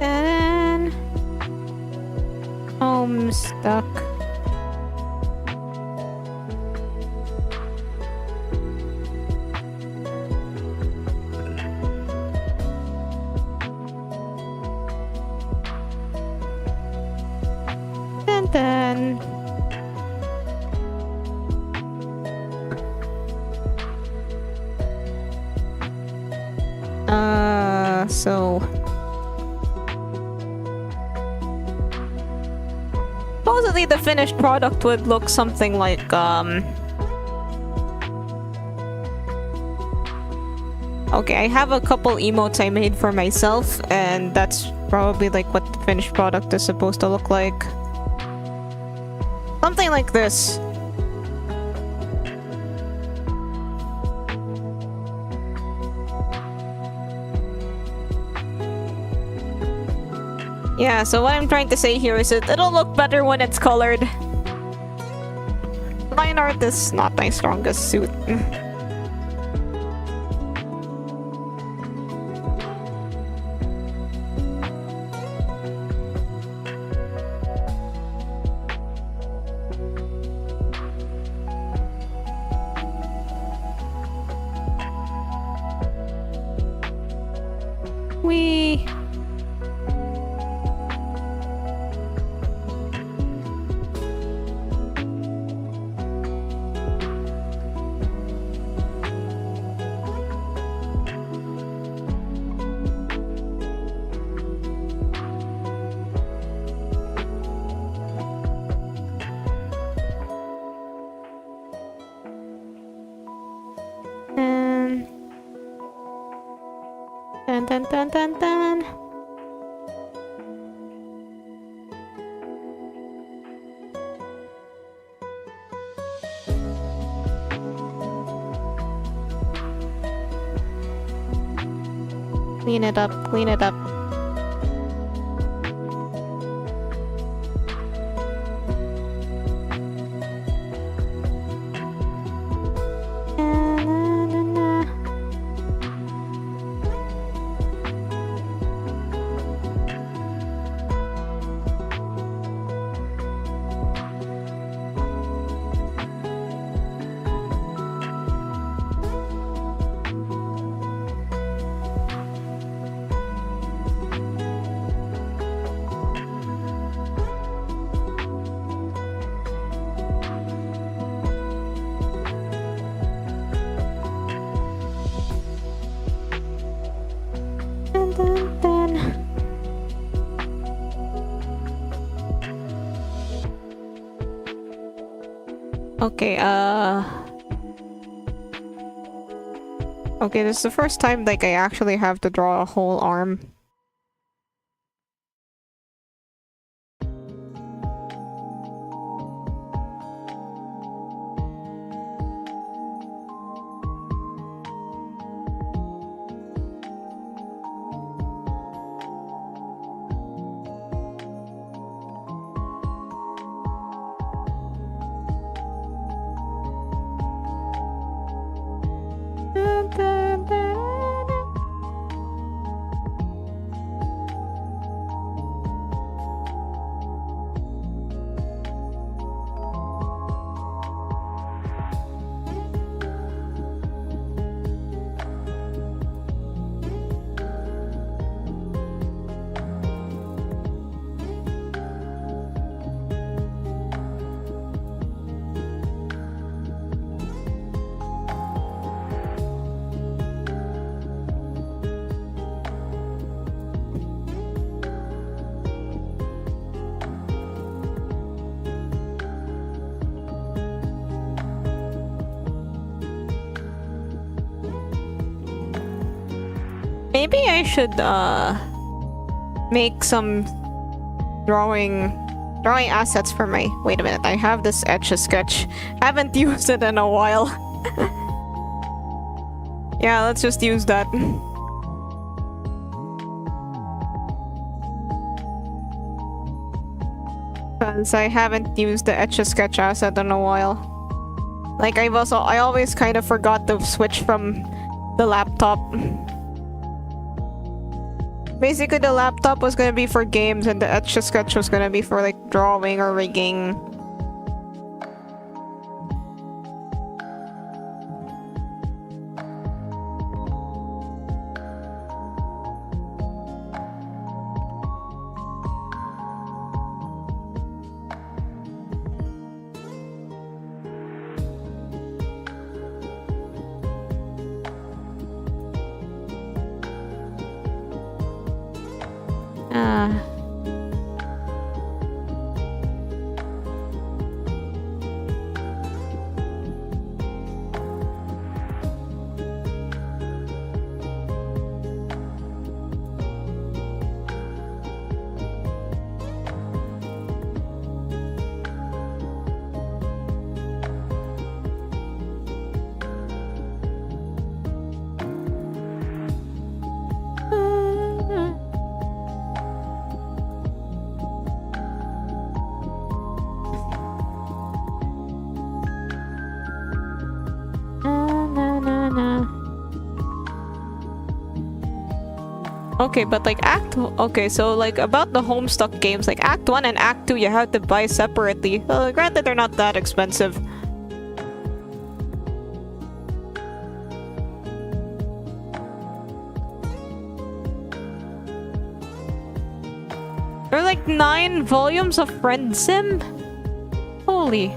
And home stuck. so supposedly the finished product would look something like okay, I have a couple emotes I made for myself, and that's probably like what the finished product is supposed to look like. Something like this. Yeah, so what I'm trying to say here is that it'll look better when it's colored. Line art is not my strongest suit. We dun dun dun dun dun. Clean it up, clean it up. Dun, dun, dun. Okay, okay, this is the first time like I actually have to draw a whole arm. Dun, dun, dun. Maybe I should make some drawing assets for my— wait a minute, I have this Etch-a-Sketch. Haven't used it in a while. Yeah, let's just use that. Because I haven't used the Etch-a-Sketch asset in a while. Like I always kind of forgot to switch from the laptop. Basically, the laptop was gonna be for games and the Etch-a-Sketch was gonna be for like drawing or rigging. Uh, Okay, but like okay, so like about the Homestuck games, like Act 1 and Act 2 you have to buy separately. Granted, they're not that expensive. There are like 9 volumes of Friend Sim? Holy.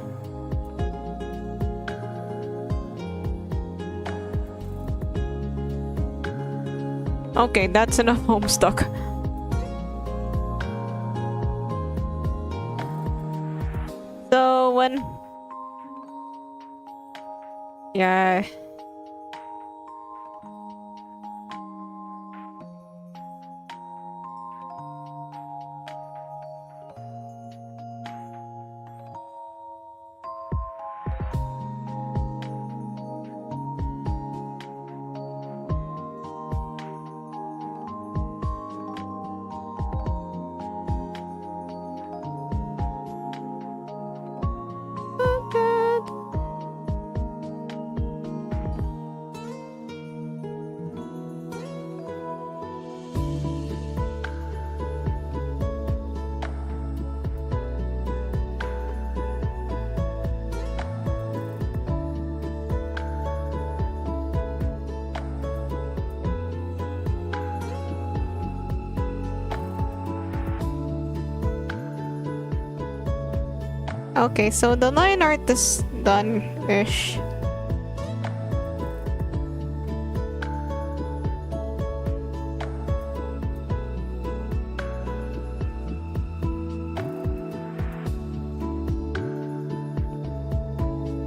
Okay, that's enough Homestuck. So when... Yeah... Okay, so the line art is done-ish.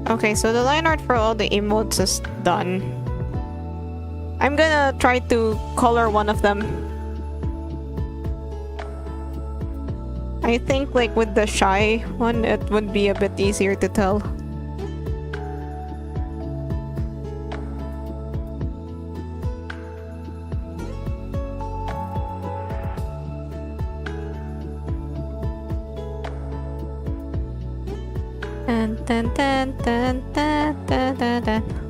Okay, so the line art for all the emotes is done. I'm gonna try to color one of them. I think like with the shy one, it would be a bit easier to tell. Dun, dun, dun, dun, dun, dun, dun, dun.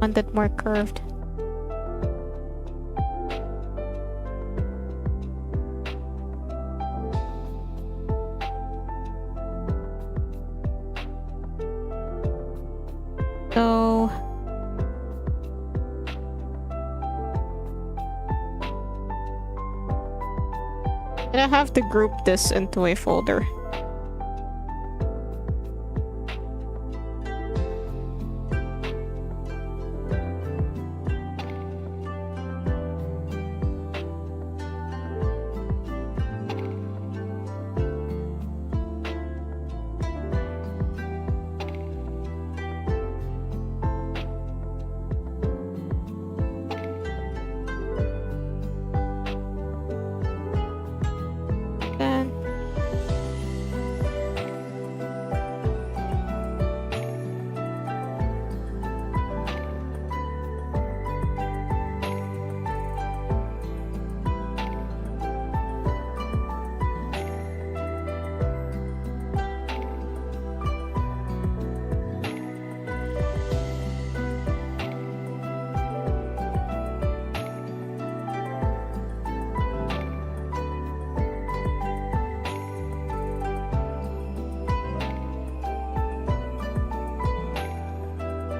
Want it more curved. So I have to group this into a folder. Then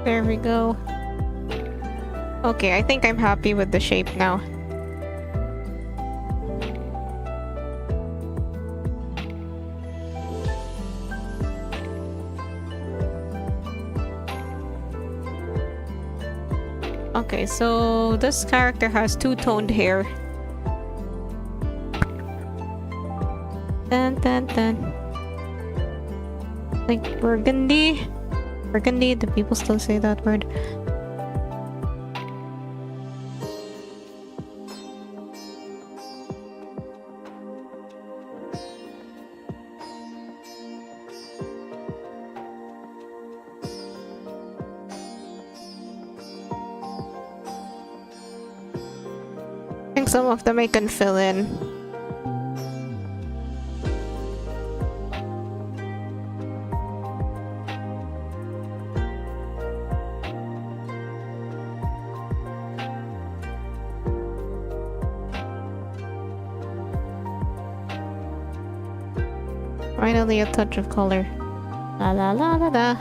There we go. Okay, I think I'm happy with the shape now. Okay, so this character has two-toned hair. Dun dun dun. Like burgundy? Burgundy? Do people still say that word? I think some of them I can fill in. Finally, a touch of color. La la la la la.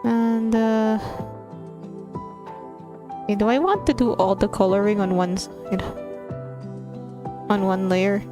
And okay, do I want to do all the coloring on one side? On one layer?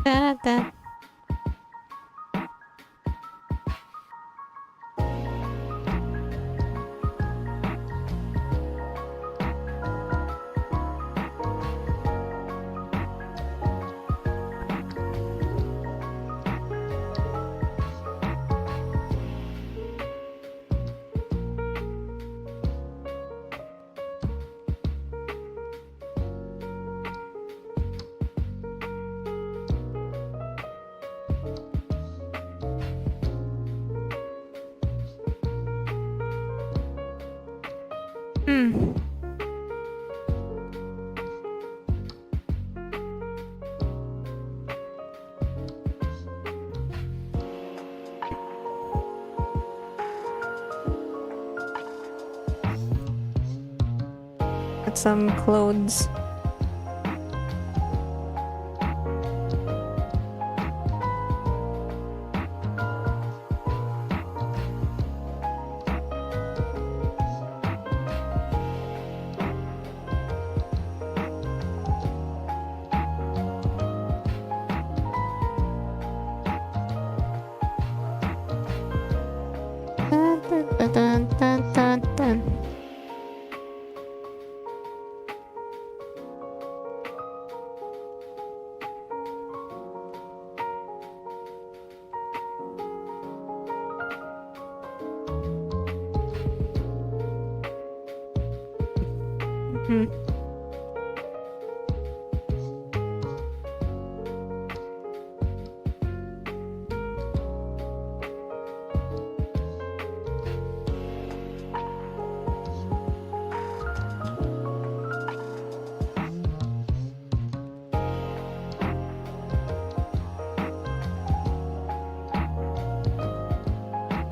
Da, da. Hmm. Got some clothes. Dun, dun, dun, dun, dun.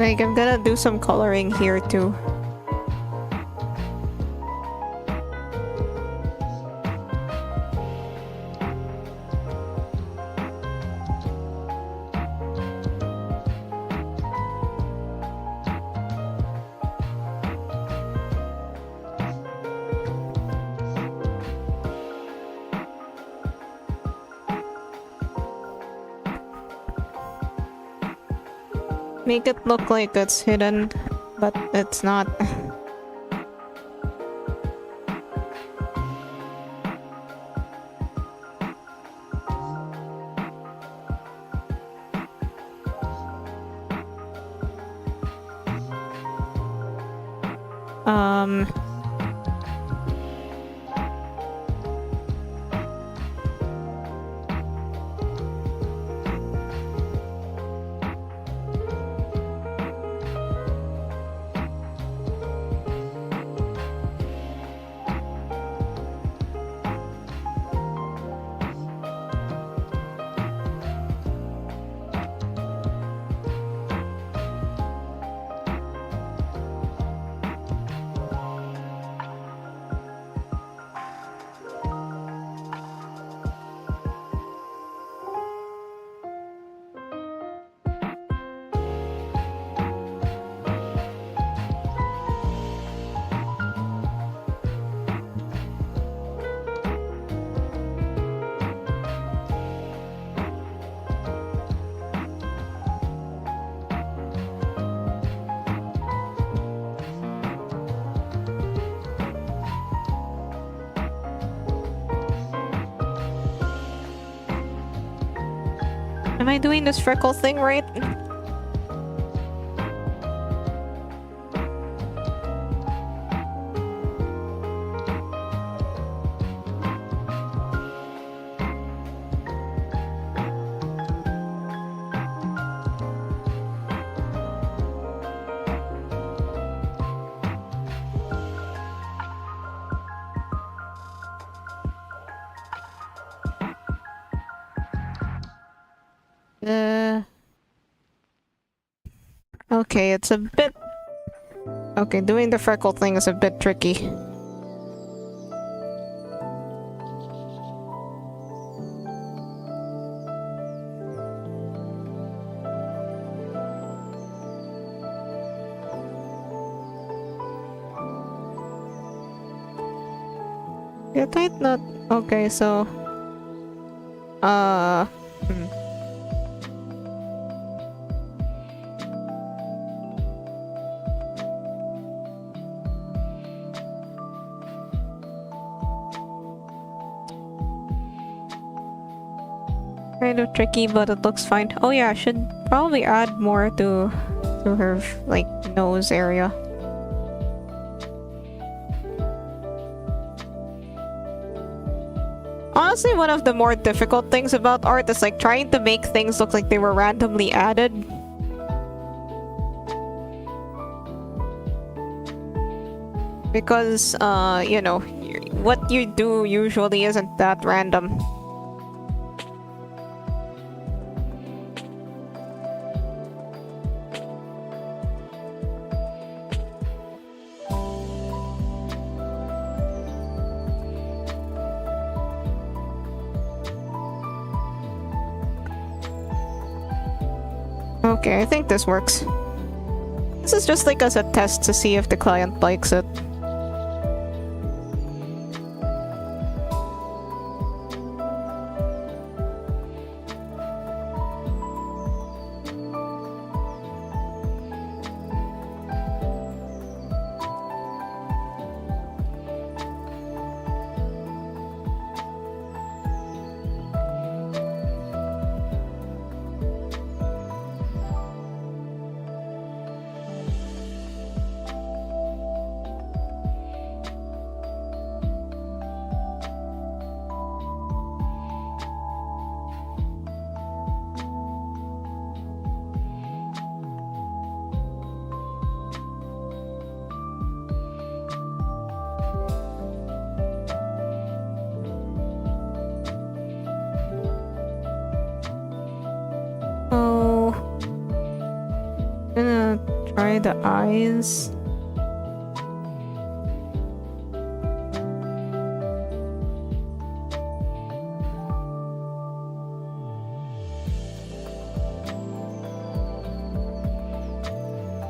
Like, I'm gonna do some coloring here too. Make it look like it's hidden, but it's not. Um... Am I doing this freckle thing right? Okay, it's a bit... Okay, doing the freckle thing is a bit tricky. It might not... Okay, so... Kind of tricky, but it looks fine. Oh yeah, I should probably add more to her, like, nose area. Honestly, one of the more difficult things about art is like trying to make things look like they were randomly added. Because, you know, what you do usually isn't that random. Okay, I think this works. This is just like as a test to see if the client likes it. try the eyes.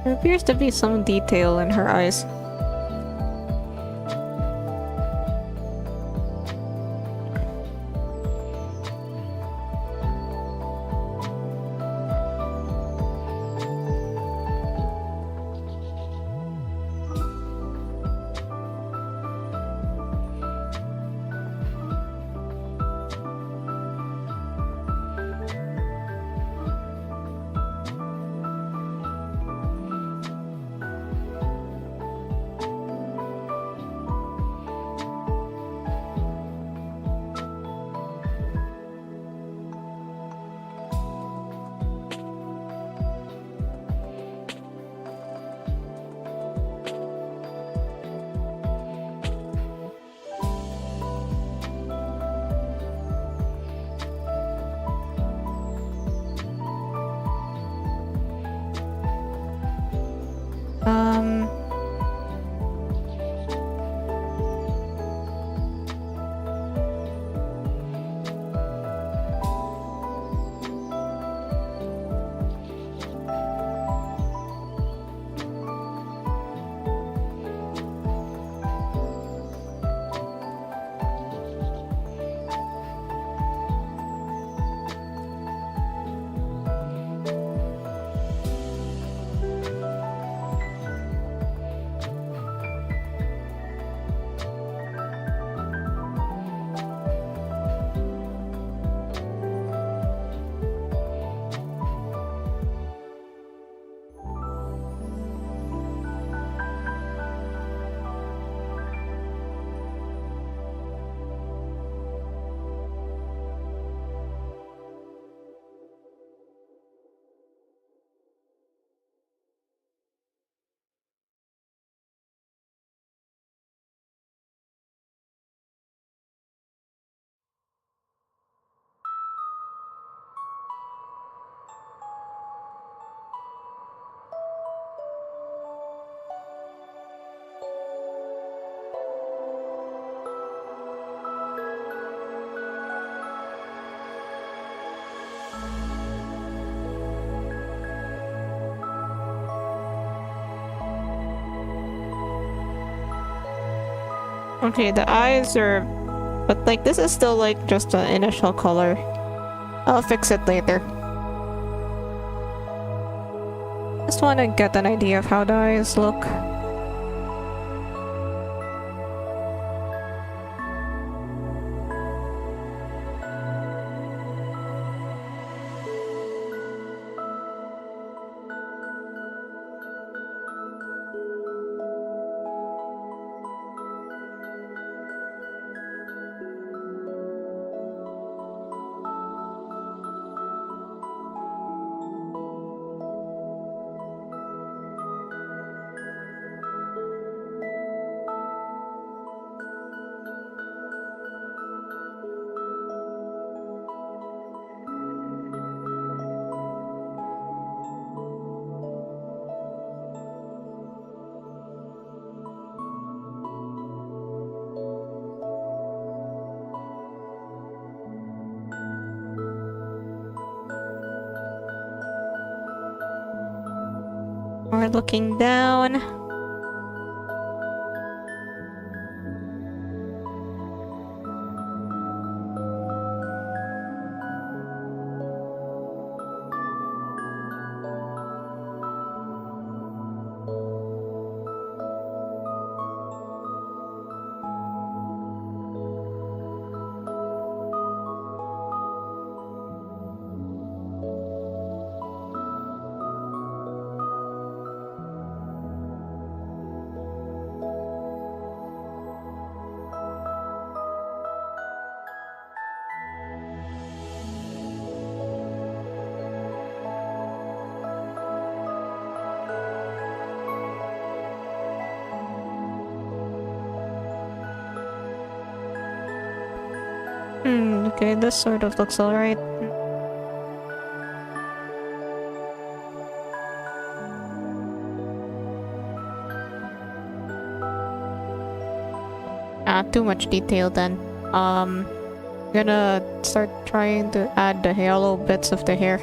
There appears to be some detail in her eyes. Okay, the eyes are... But like, this is still like just an initial color. I'll fix it later. Just want to get an idea of how the eyes look. We're looking down. Okay, this sort of looks alright. too much detail then. Gonna start trying to add the yellow bits of the hair.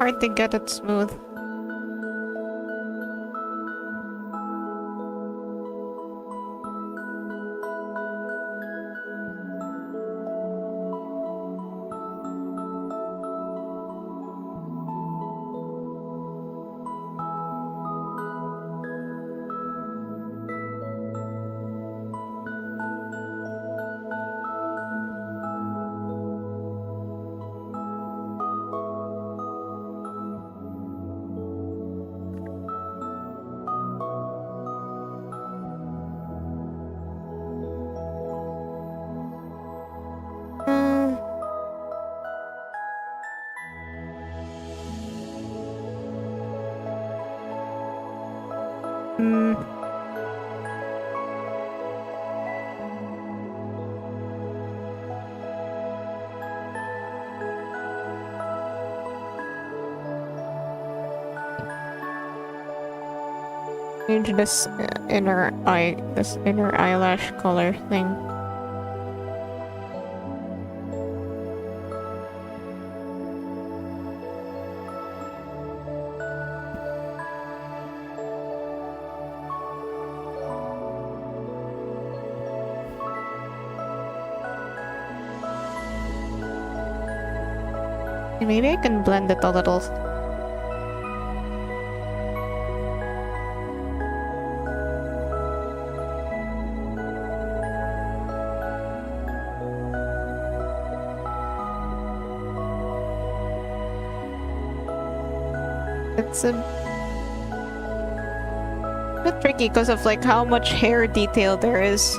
Hard to get it smooth. Change this this inner eyelash color thing. Maybe I can blend it a little. It's a bit tricky because of like how much hair detail there is.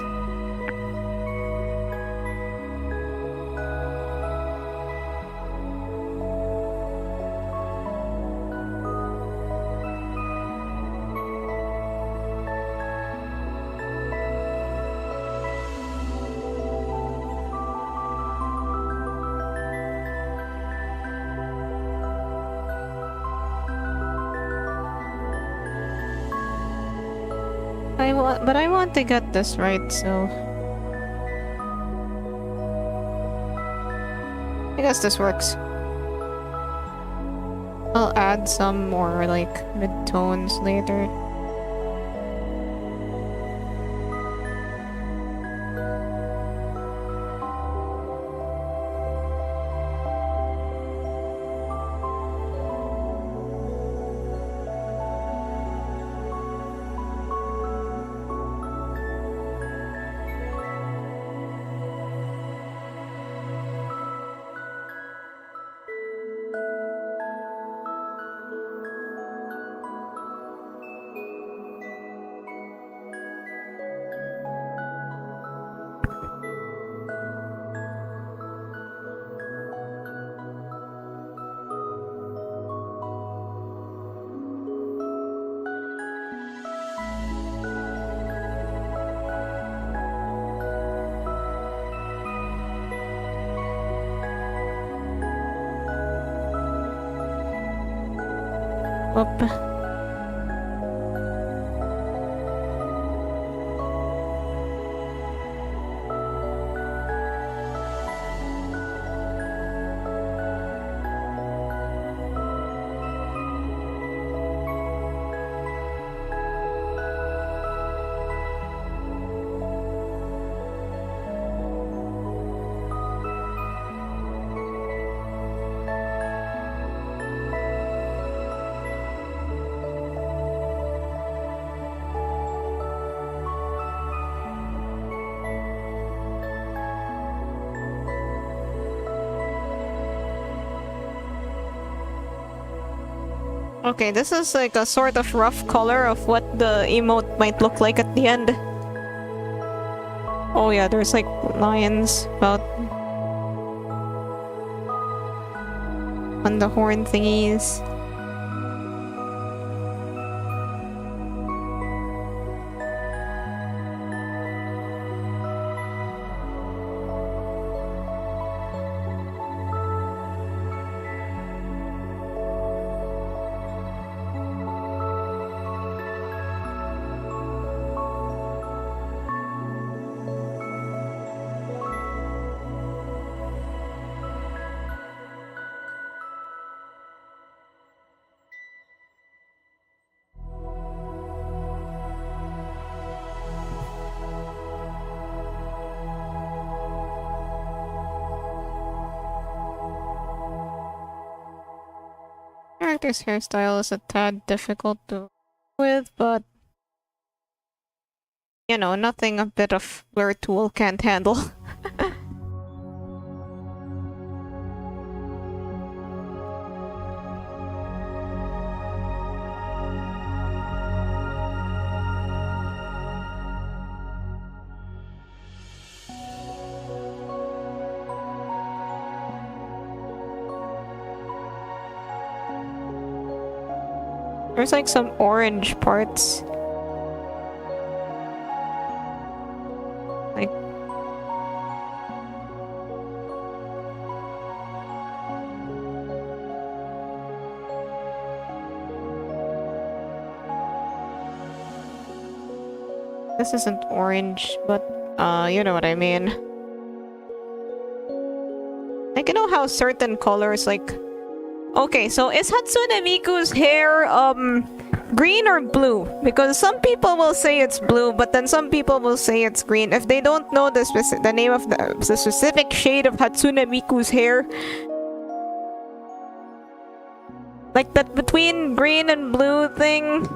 But I want to get this right, so I guess this works. I'll add some more like mid-tones later. Whoop. Okay, this is like a sort of rough color of what the emote might look like at the end. Oh yeah, there's like lines about on the horn thingies. Character's hairstyle is a tad difficult to with, but you know, nothing a bit of blur tool can't handle. There's like some orange parts. Like this isn't orange, but you know what I mean. Like you know how certain colors like okay, so is Hatsune Miku's hair green or blue? Because some people will say it's blue, but then some people will say it's green. If they don't know the name of the specific shade of Hatsune Miku's hair, like that between green and blue thing.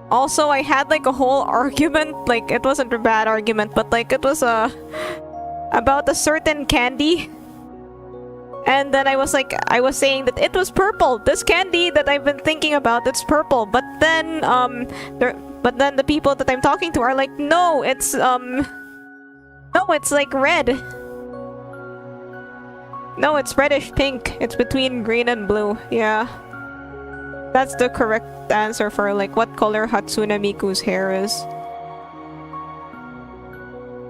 Also, I had like a whole argument, like it wasn't a bad argument, but like it was about a certain candy. And then I was saying that it was purple. This candy that I've been thinking about, it's purple. But then the people that I'm talking to are like, no, it's like red. No, it's reddish pink. It's between green and blue. Yeah. That's the correct answer for like what color Hatsune Miku's hair is.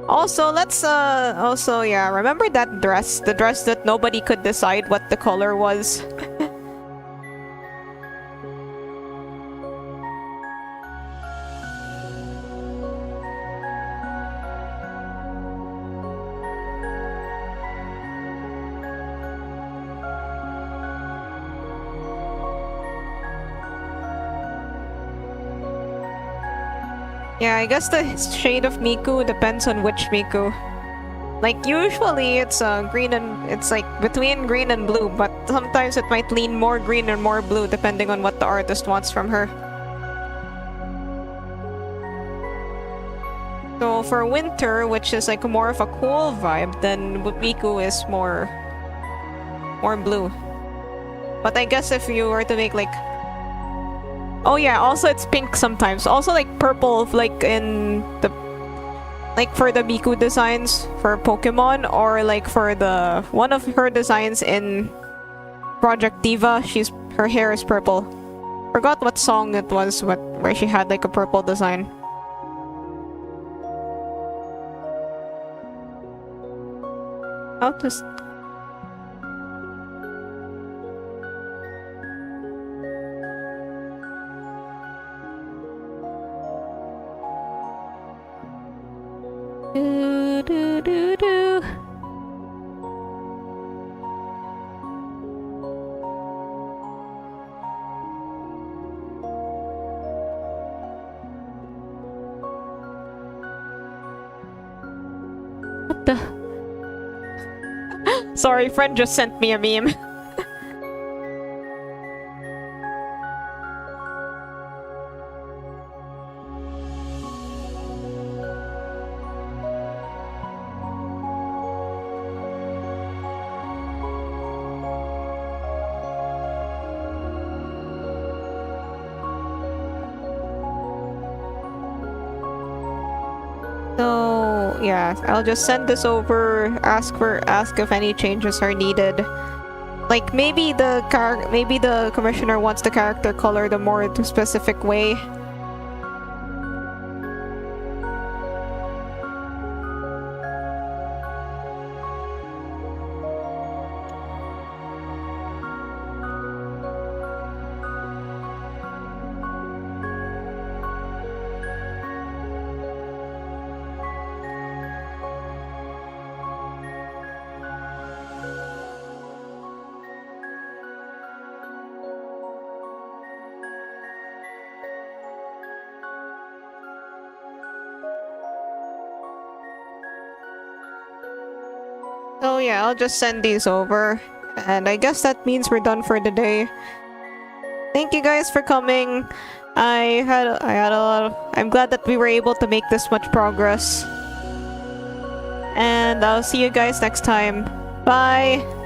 Also, let's yeah, remember that dress? The dress that nobody could decide what the color was. Yeah, I guess the shade of Miku depends on which Miku. Like, usually it's green and... it's like between green and blue, but sometimes it might lean more green and more blue depending on what the artist wants from her. So for winter, which is like more of a cool vibe, then Miku is more blue. But I guess if you were to make like... Oh yeah, also it's pink sometimes. Also like purple, like in the... like for the Miku designs for Pokemon, or like for the... one of her designs in Project Diva, her hair is purple. Forgot what song it was, where she had like a purple design. I'll just... Sorry, friend just sent me a meme. So yeah, I'll just send this over. Ask if any changes are needed. Like maybe the commissioner wants the character colored a more specific way. So yeah, I'll just send these over. And I guess that means we're done for the day. Thank you guys for coming. I had a lot of I'm glad that we were able to make this much progress. And I'll see you guys next time. Bye!